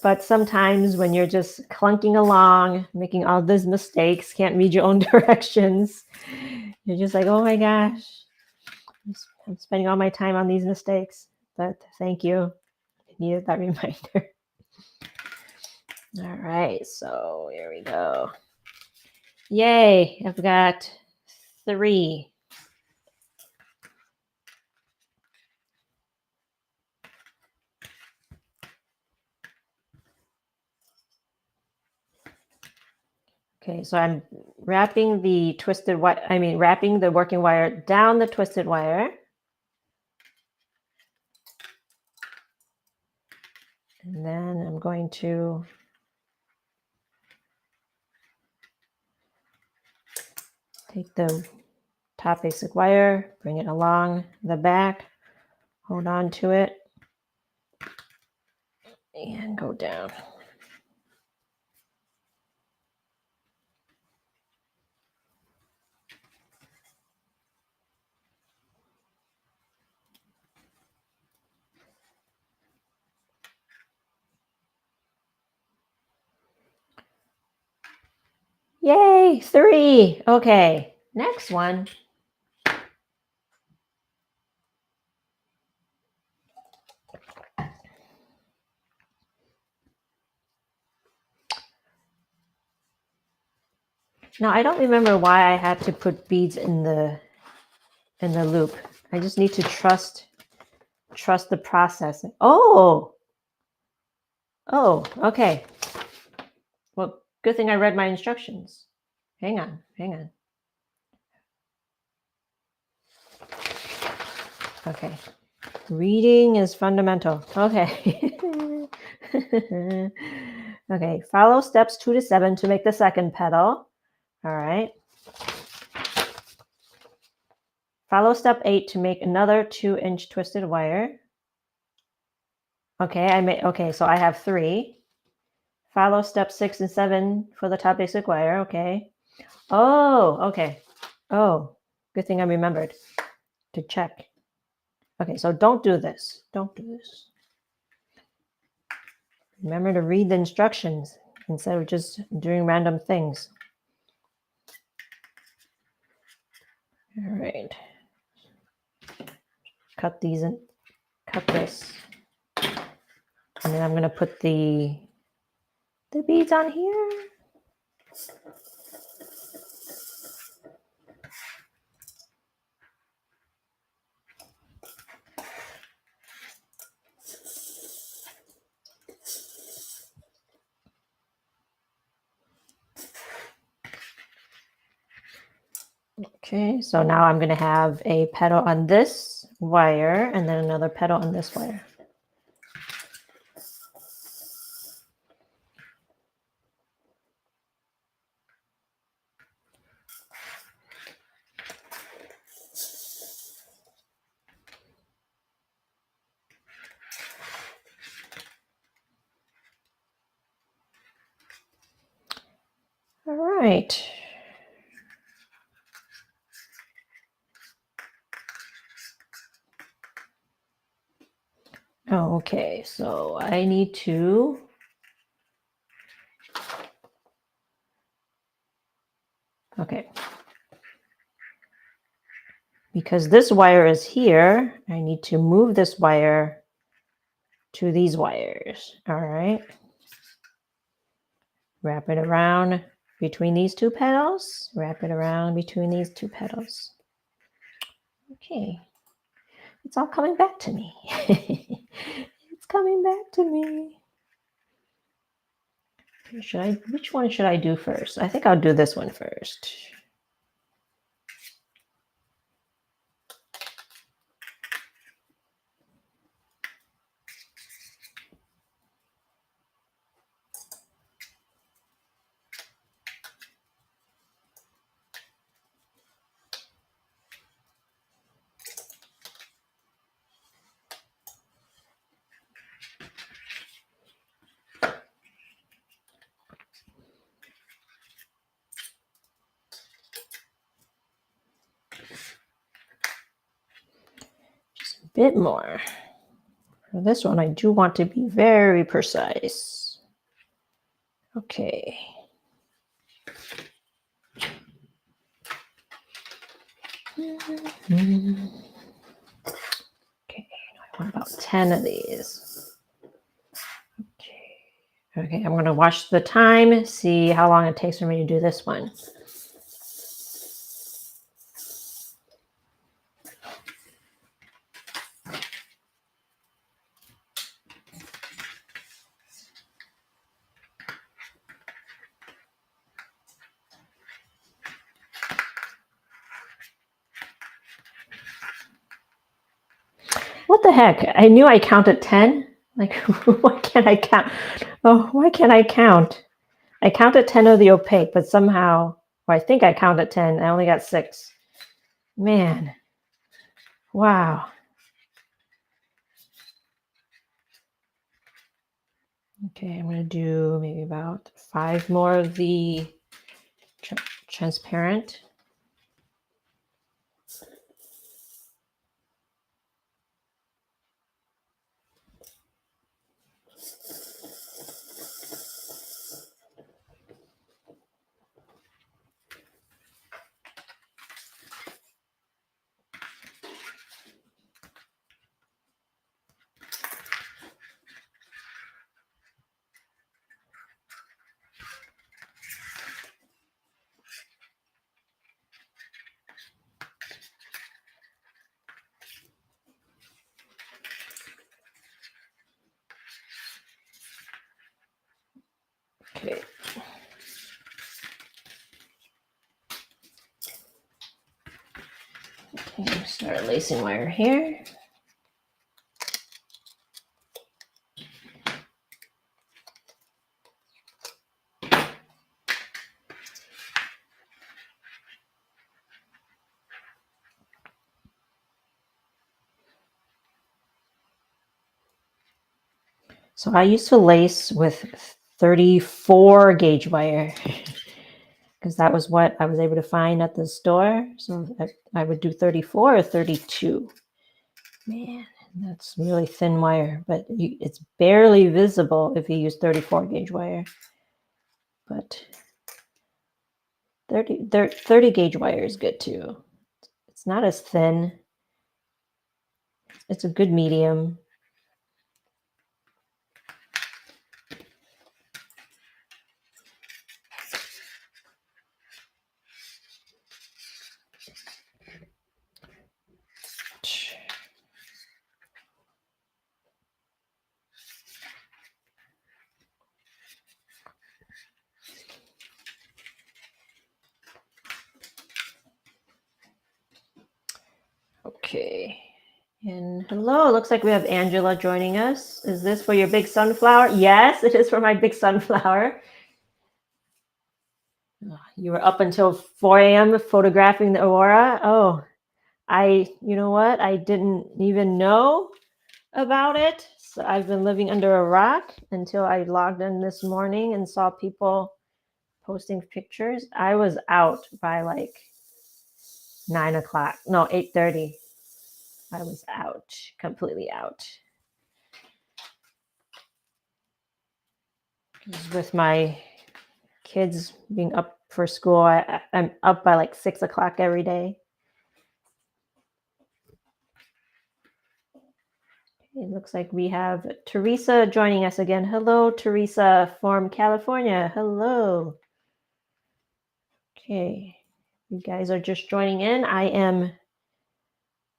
But sometimes when you're just clunking along, making all these mistakes, can't read your own directions, you're just like, oh my gosh, I'm spending all my time on these mistakes. But thank you. I needed that reminder. All right, so here we go. Yay, I've got 3. Okay, so I'm wrapping the wrapping the working wire down the twisted wire. And then I'm going to take the top basic wire, bring it along the back, hold on to it, and go down. Yay, 3. Okay, next one. Now, I don't remember why I had to put beads in the loop. I just need to trust the process. Oh, okay. Well, good thing I read my instructions. Hang on. Okay. Reading is fundamental. Okay. Okay. Follow steps 2 to 7 to make the second petal. All right. Follow step 8 to make another 2-inch twisted wire. Okay, so I have 3. Follow step 6 and 7 for the top basic wire. Okay. Oh, okay. Oh, good thing I remembered to check. Okay, so don't do this. Remember to read the instructions instead of just doing random things. All right. Cut these and cut this. And then I'm going to put the beads on here. Okay, so now I'm going to have a petal on this wire and then another petal on this wire. All right. Oh, okay, so I need to because this wire is here, I need to move this wire to these wires. All right. Wrap it around between these two petals. Wrap it around between these two petals. Okay. It's all coming back to me. It's coming back to me. Which one should I do first? I think I'll do this one first. Just a bit more. For this one, I do want to be very precise. Okay. Okay, I want about 10 of these. Okay, I'm going to watch the time, see how long it takes for me to do this one. What the heck? I knew I counted 10. Like, why can't I count? Oh, why can't I count? I counted 10 of the opaque, but somehow, or I think I counted 10. I only got 6. Man. Wow. Okay, I'm going to do maybe about 5 more of the transparent. Okay. Okay, start lacing wire here. So I used to lace with 34 gauge wire because that was what I was able to find at the store. So I would do 34 or 32. Man, that's really thin wire, but it's barely visible if you use 34 gauge wire. But 30 gauge wire is good too. It's not as thin. It's a good medium. Okay. And hello, looks like we have Angela joining us. Is this for your big sunflower? Yes, it is for my big sunflower. You were up until 4 a.m. photographing the aurora. Oh, you know what? I didn't even know about it. So I've been living under a rock until I logged in this morning and saw people posting pictures. I was out by like 9 o'clock. No, 8:30. I was out, completely out. With my kids being up for school, I'm up by like 6 o'clock every day. It looks like we have Teresa joining us again. Hello, Teresa from California. Hello. Okay, you guys are just joining in. I am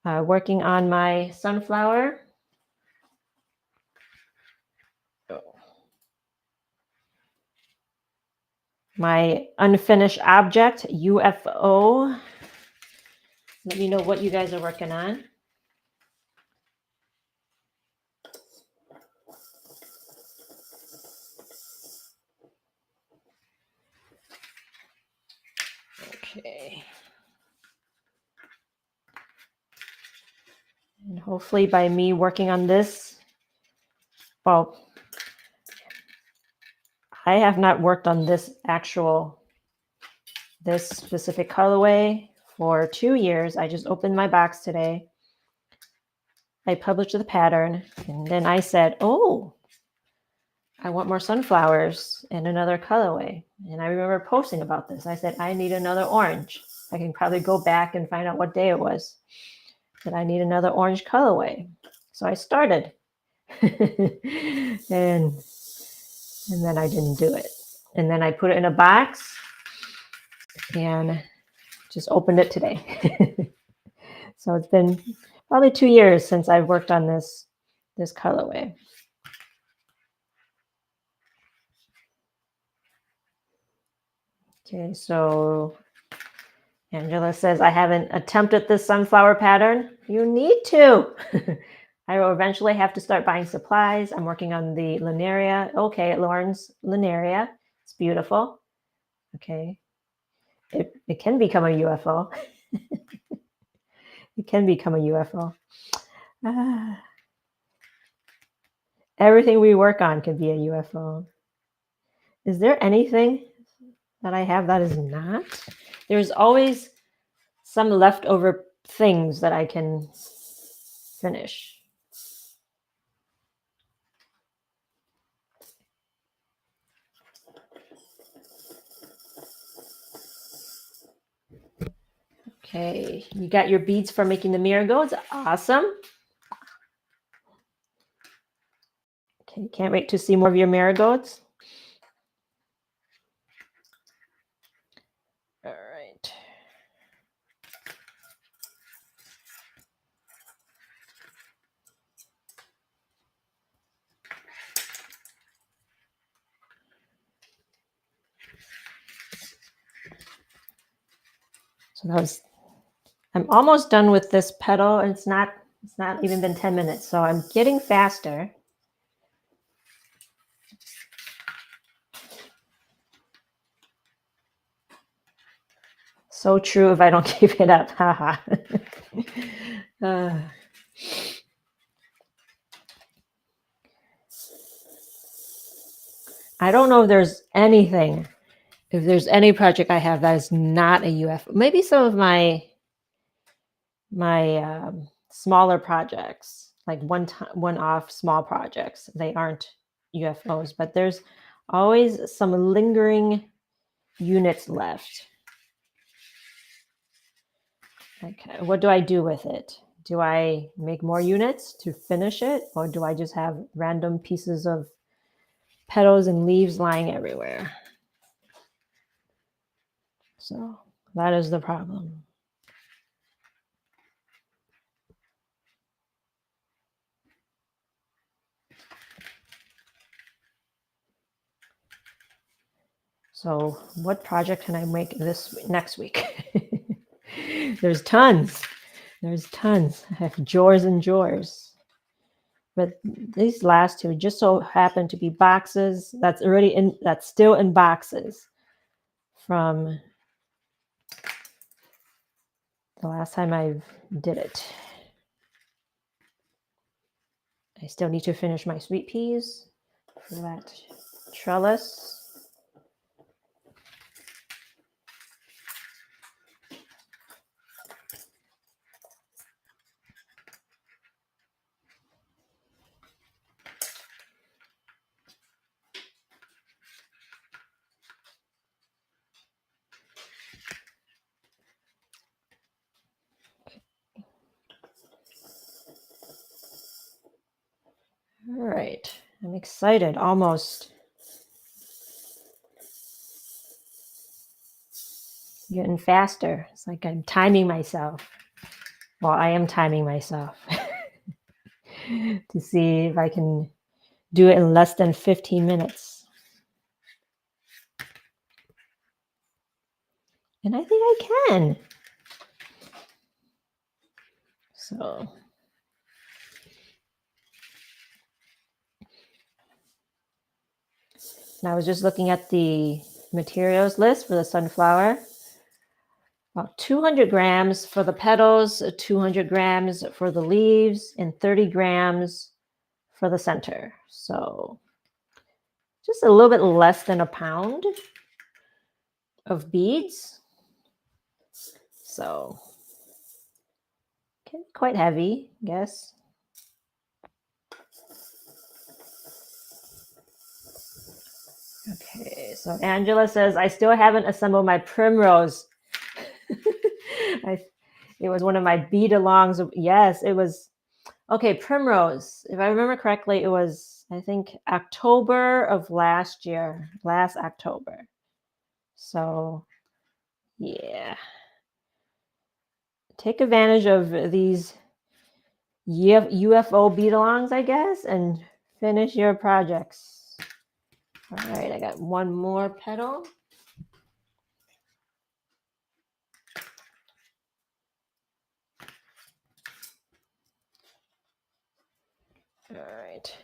working on my sunflower. My unfinished object, UFO. Let me know what you guys are working on. Okay. And hopefully by me working on this, well, I have not worked on this specific colorway for 2 years. I just opened my box today. I published the pattern, and then I said, oh, I want more sunflowers in another colorway. And I remember posting about this. I said, I need another orange. I can probably go back and find out what day it was. That I need another orange colorway. So I started. and then I didn't do it. And then I put it in a box and just opened it today. So it's been probably 2 years since I've worked on this colorway. Okay, so Angela says, I haven't attempted this sunflower pattern. You need to. I will eventually have to start buying supplies. I'm working on the Linearia. Okay, Lauren's Linearia. It's beautiful. Okay. It can become a UFO. It can become a UFO. Everything we work on can be a UFO. Is there anything that I have that is not? There's always some leftover things that I can finish. Okay, you got your beads for making the marigolds. Awesome. Okay, can't wait to see more of your marigolds. All right. So I'm almost done with this petal. It's not even been 10 minutes, so I'm getting faster. So true if I don't keep it up. Haha. I don't know if there's any project I have that is not a UFO. Maybe some of my smaller projects, like one-off small projects, they aren't UFOs, but there's always some lingering units left. Okay, what do I do with it? Do I make more units to finish it, or do I just have random pieces of petals and leaves lying everywhere? So that is the problem. So what project can I make next week? There's tons. I have drawers and drawers. But these last two just so happen to be boxes that's still in boxes from the last time I did it. I still need to finish my sweet peas for that trellis. All right, I'm excited. Almost. Getting faster. It's like I'm timing myself. Well, I am timing myself to see if I can do it in less than 15 minutes. And I think I can. So and I was just looking at the materials list for the sunflower. About 200 grams for the petals, 200 grams for the leaves, and 30 grams for the center. So just a little bit less than a pound of beads. So okay, quite heavy, I guess. Okay, so Angela says, I still haven't assembled my primrose. It was one of my bead alongs. Yes, it was. Okay, primrose. If I remember correctly, it was, I think, October of last year, last October. So, yeah. Take advantage of these UFO bead alongs, I guess, and finish your projects. All right, I got one more petal. All right.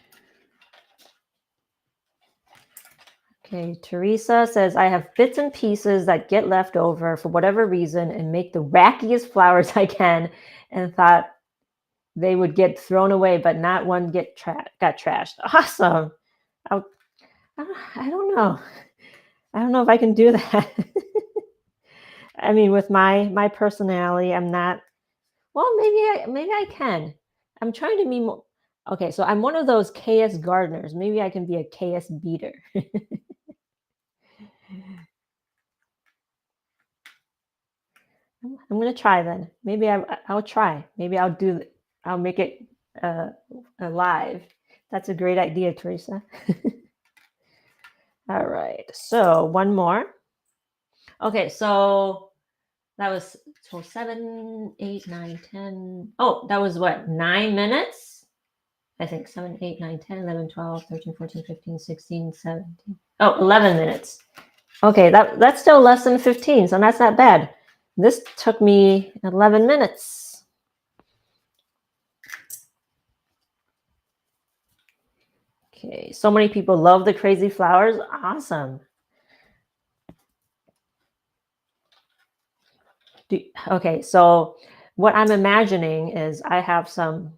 Okay, Teresa says, I have bits and pieces that get left over for whatever reason and make the wackiest flowers I can, and thought they would get thrown away, but not one got trashed. Awesome. I don't know. I don't know if I can do that. I mean, with my personality, I'm not. Well, maybe I can. I'm trying to be more. Okay, so I'm one of those KS gardeners. Maybe I can be a KS beater. I'm gonna try then. Maybe I'll try. Maybe I'll make it live. That's a great idea, Teresa. All right. So one more. Okay, so that was 7, 8, 9, 10. Oh, that was what, 9 minutes? I think 7, 8, 9, 10, 11, 12, 13, 14, 15, 16, 17. Oh, 11 minutes. Okay, that's still less than 15, so that's not bad. This took me 11 minutes. Okay, so many people love the crazy flowers. Awesome. Okay, so what I'm imagining is I have some,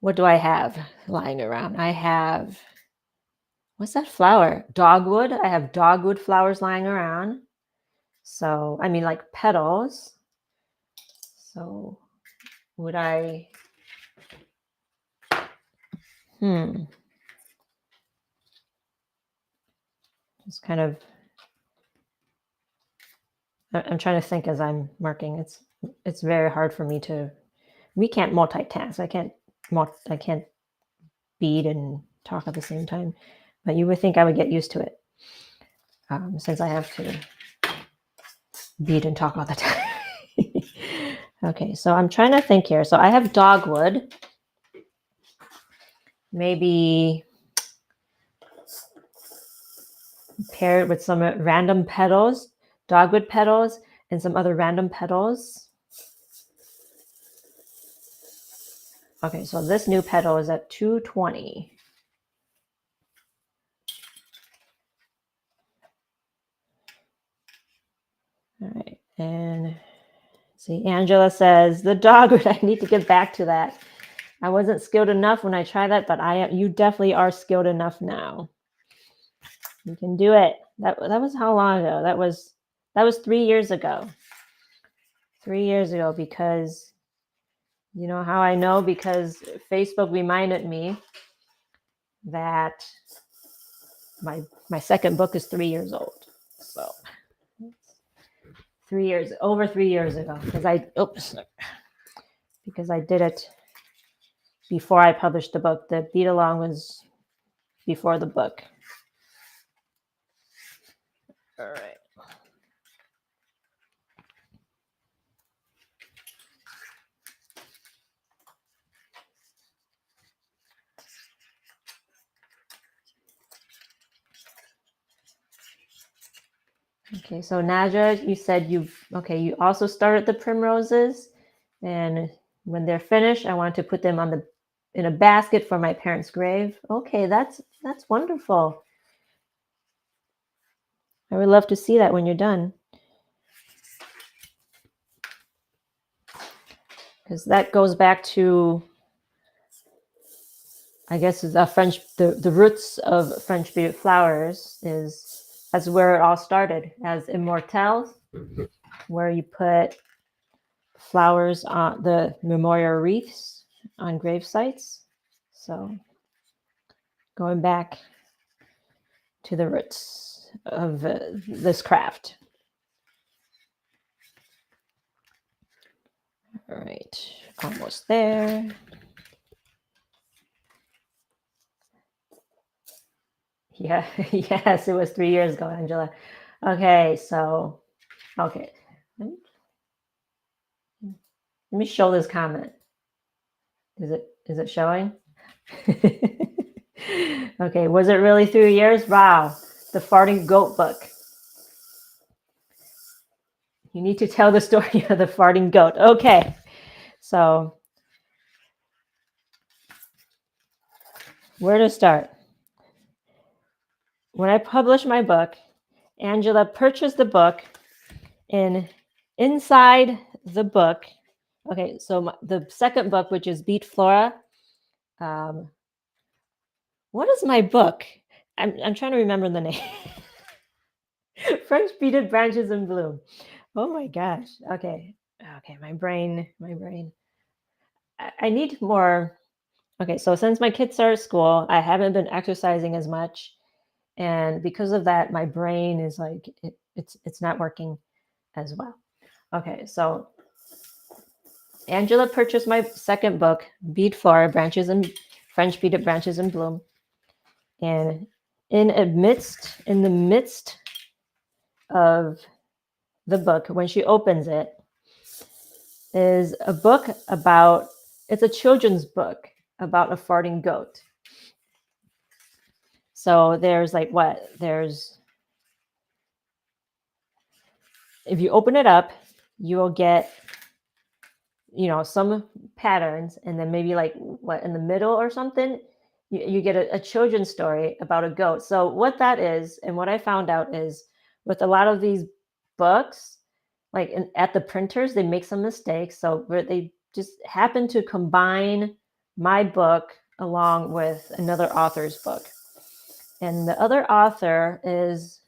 what do I have lying around? I have, what's that flower? Dogwood. I have dogwood flowers lying around. So, I mean, like petals. So, would I, just kind of, I'm trying to think as I'm marking. It's very hard for me to, we can't multitask. I can't bead and talk at the same time. But you would think I would get used to it, since I have to bead and talk all the time. Okay, so I'm trying to think here. So I have dogwood. Maybe pair it with some random petals, dogwood petals, and some other random petals. Okay, so this new petal is at 220. All right, and see, Angela says, the dogwood, I need to get back to that. I wasn't skilled enough when I tried that, but you definitely are skilled enough now. You can do it. That was how long ago? That was 3 years ago. 3 years ago, because you know how I know? Because Facebook reminded me that my second book is 3 years old. So over 3 years ago, because I did it before I published the book. The beat along was before the book. All right. Okay, so Naja, you said you also started the primroses, and when they're finished, I want to put them in a basket for my parents' grave. Okay, that's wonderful. I would love to see that when you're done, because that goes back to, I guess, is the roots of French beaded flowers is that's where it all started as immortelles, where you put flowers on the memorial wreaths on grave sites. So going back to the roots of this craft. All right, almost there. Yeah, yes, it was 3 years ago, Angela. Okay, so, okay. Let me show this comment. Is it showing? Okay, was it really 3 years? Wow, the farting goat book. You need to tell the story of the farting goat. Okay, so where to start? When I published my book, Angela purchased the book, and inside the book, okay, so the second book, which is Beat Flora. What is my book? I'm trying to remember the name. French Beaded Branches in Bloom. Oh my gosh. Okay. Okay, my brain. I need more. Okay, so since my kids are at school, I haven't been exercising as much, and because of that, my brain is like it's not working as well. Okay, so Angela purchased my second book, Bead Flora, Branches and French Beaded Branches in Bloom, and in the midst of the book, when she opens it, is a book about, it's a children's book about a farting goat. So there's like if you open it up, you will get, some patterns, and then maybe like in the middle or something, you get a children's story about a goat. So what that is, and what I found out is, with a lot of these books, like at the printers, they make some mistakes. So where they just happen to combine my book along with another author's book. And the other author is,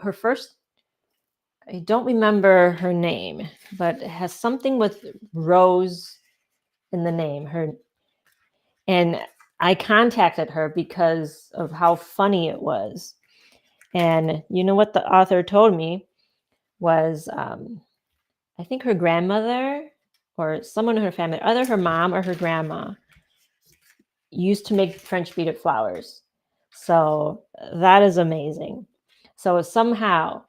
her first, I don't remember her name, but it has something with Rose in the name. And I contacted her because of how funny it was. And you know what the author told me was, I think her grandmother or someone in her family, either her mom or her grandma, used to make French beaded flowers. So that is amazing. So somehow,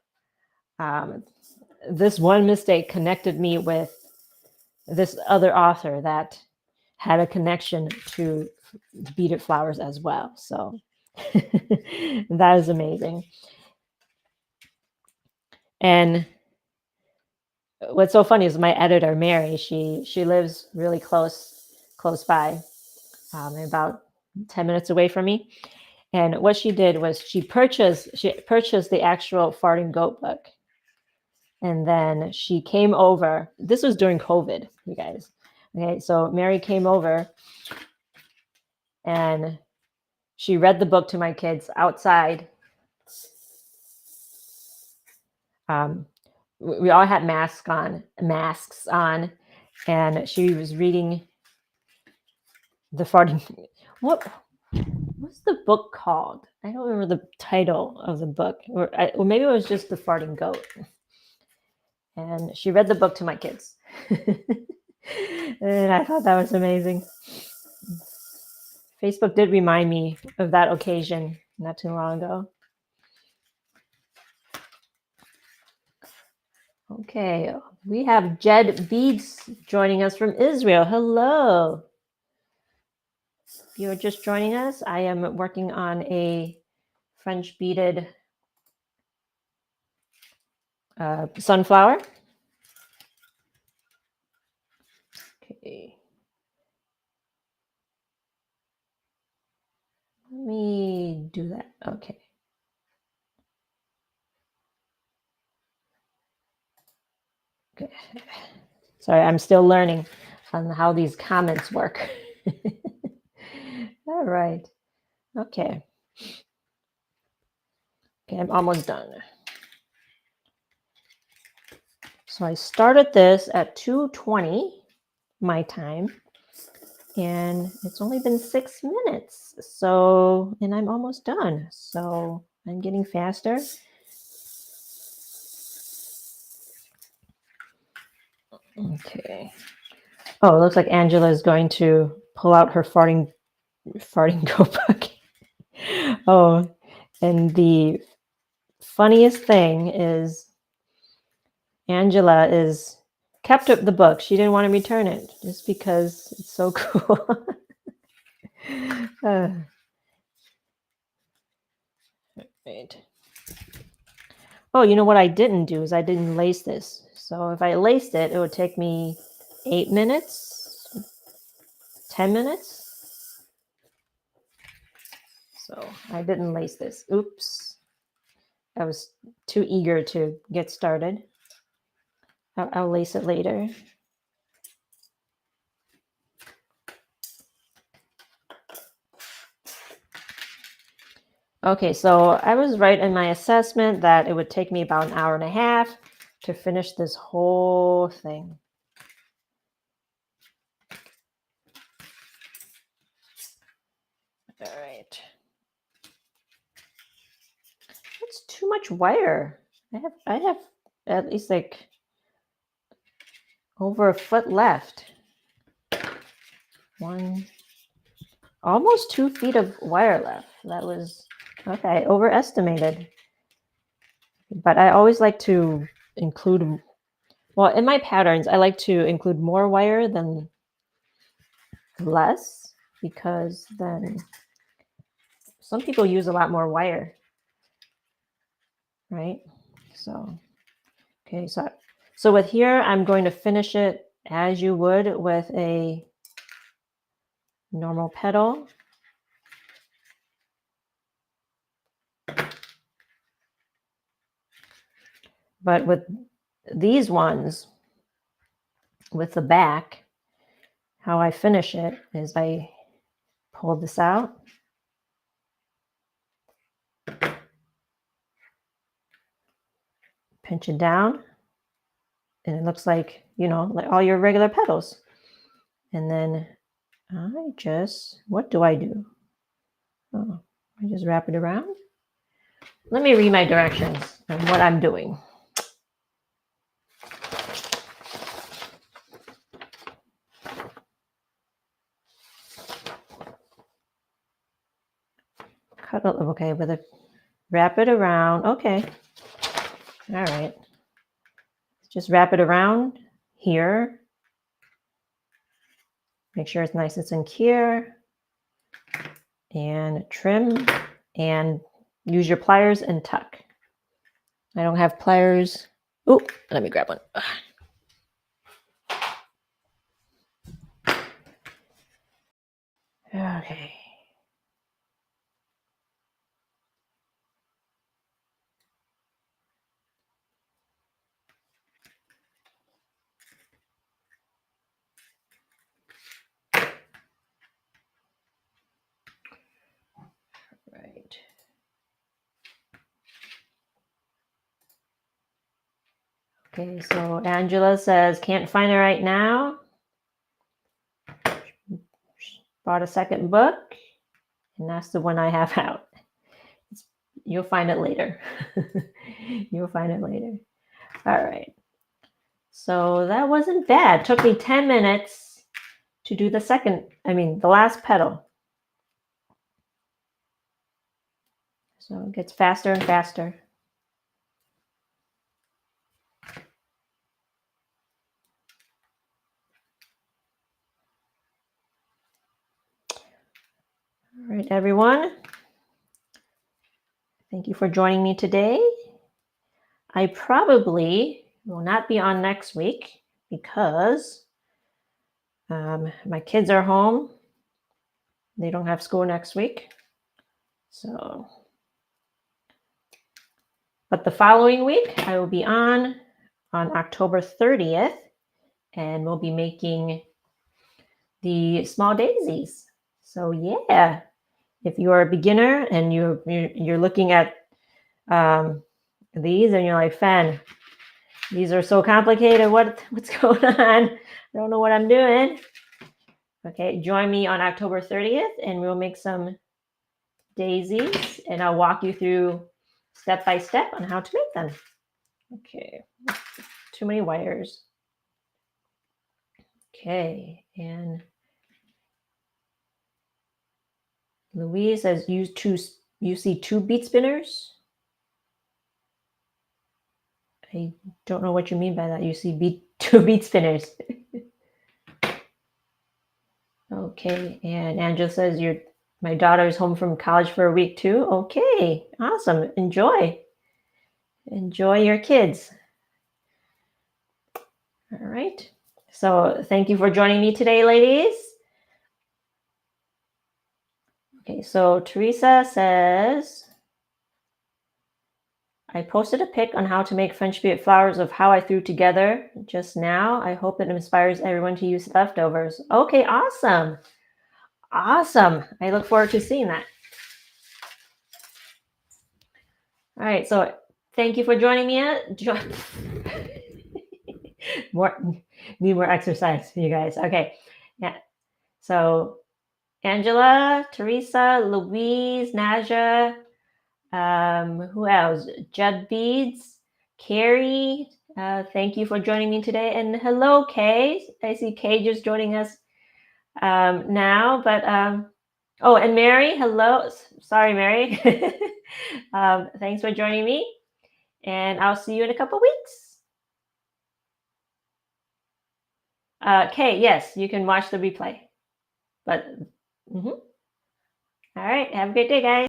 this one mistake connected me with this other author that had a connection to beaded flowers as well. So that is amazing. And what's so funny is my editor, Mary, she lives really close by, about 10 minutes away from me. And what she did was she purchased the actual farting goat book. And then she came over. This was during COVID, you guys. Okay, so Mary came over and she read the book to my kids outside. We all had masks on, and she was reading the farting. What's the book called? I don't remember the title of the book, or maybe it was just the farting goat. And she read the book to my kids, and I thought that was amazing. Facebook did remind me of that occasion not too long ago. Okay, we have Jed Beads joining us from Israel. Hello. If you're just joining us, I am working on a French beaded Sunflower. Okay. Let me do that. Okay. Okay. Sorry, I'm still learning on how these comments work. All right. Okay. Okay, I'm almost done. So I started this at 2:20 my time, and it's only been 6 minutes. So, and I'm almost done. So I'm getting faster. Okay. Oh, it looks like Angela is going to pull out her farting go bucket. Oh, and the funniest thing is Angela is kept up the book. She didn't want to return it just because it's so cool. Right. Oh, you know what I didn't do is I didn't lace this. So if I laced it, it would take me 8 minutes, 10 minutes. So I didn't lace this. Oops. I was too eager to get started. I'll lace it later. Okay, so I was right in my assessment that it would take me about an hour and a half to finish this whole thing. All right. That's too much wire. I have at least like over a foot left. Almost 2 feet of wire left. That was okay. I overestimated. But I always like to include, well, in my patterns, I like to include more wire than less because then some people use a lot more wire, right? So, okay, so with here, I'm going to finish it as you would with a normal petal. But with these ones, with the back, how I finish it is I pull this out. Pinch it down. And it looks like, like all your regular petals. And then what do I do? Oh, I just wrap it around. Let me read my directions and what I'm doing. Okay, wrap it around. Okay. All right. Just wrap it around here. Make sure it's nice and secure. And trim and use your pliers and tuck. I don't have pliers. Oh, let me grab one. Okay. Right. Okay, so Angela says, can't find it right now. Bought a second book, and that's the one I have out. You'll find it later. You'll find it later. All right. So that wasn't bad. Took me 10 minutes to do the last petal. So it gets faster and faster. All right, everyone. Thank you for joining me today. I probably will not be on next week because my kids are home. They don't have school next week. So, but the following week I will be on October 30th, and we'll be making the small daisies. So yeah, if you're a beginner and you're looking at these and you're like, Fen, these are so complicated. What's going on? I don't know what I'm doing. Okay, join me on October 30th and we'll make some daisies and I'll walk you through step by step on how to make them. Okay, too many wires. Okay, and Louise says you see two bead spinners. I don't know what you mean by that. You see two bead spinners. Okay, and Angela says my daughter is home from college for a week too. Okay, awesome. Enjoy your kids. All right. So thank you for joining me today, ladies. Okay, so Teresa says, I posted a pic on how to make French beard flowers of how I threw together just now. I hope it inspires everyone to use leftovers. Okay, awesome. Awesome. I look forward to seeing that. All right, so thank you for joining me. Need more exercise, you guys. Okay, yeah. So Angela, Teresa, Louise, Naja, who else? Judd Beads, Carrie. Thank you for joining me today, and hello, Kay. I see Kay just joining us now, but oh, and Mary. Hello. Sorry, Mary. Thanks for joining me, and I'll see you in a couple weeks. Kay, yes, you can watch the replay. But all right, have a great day, guys.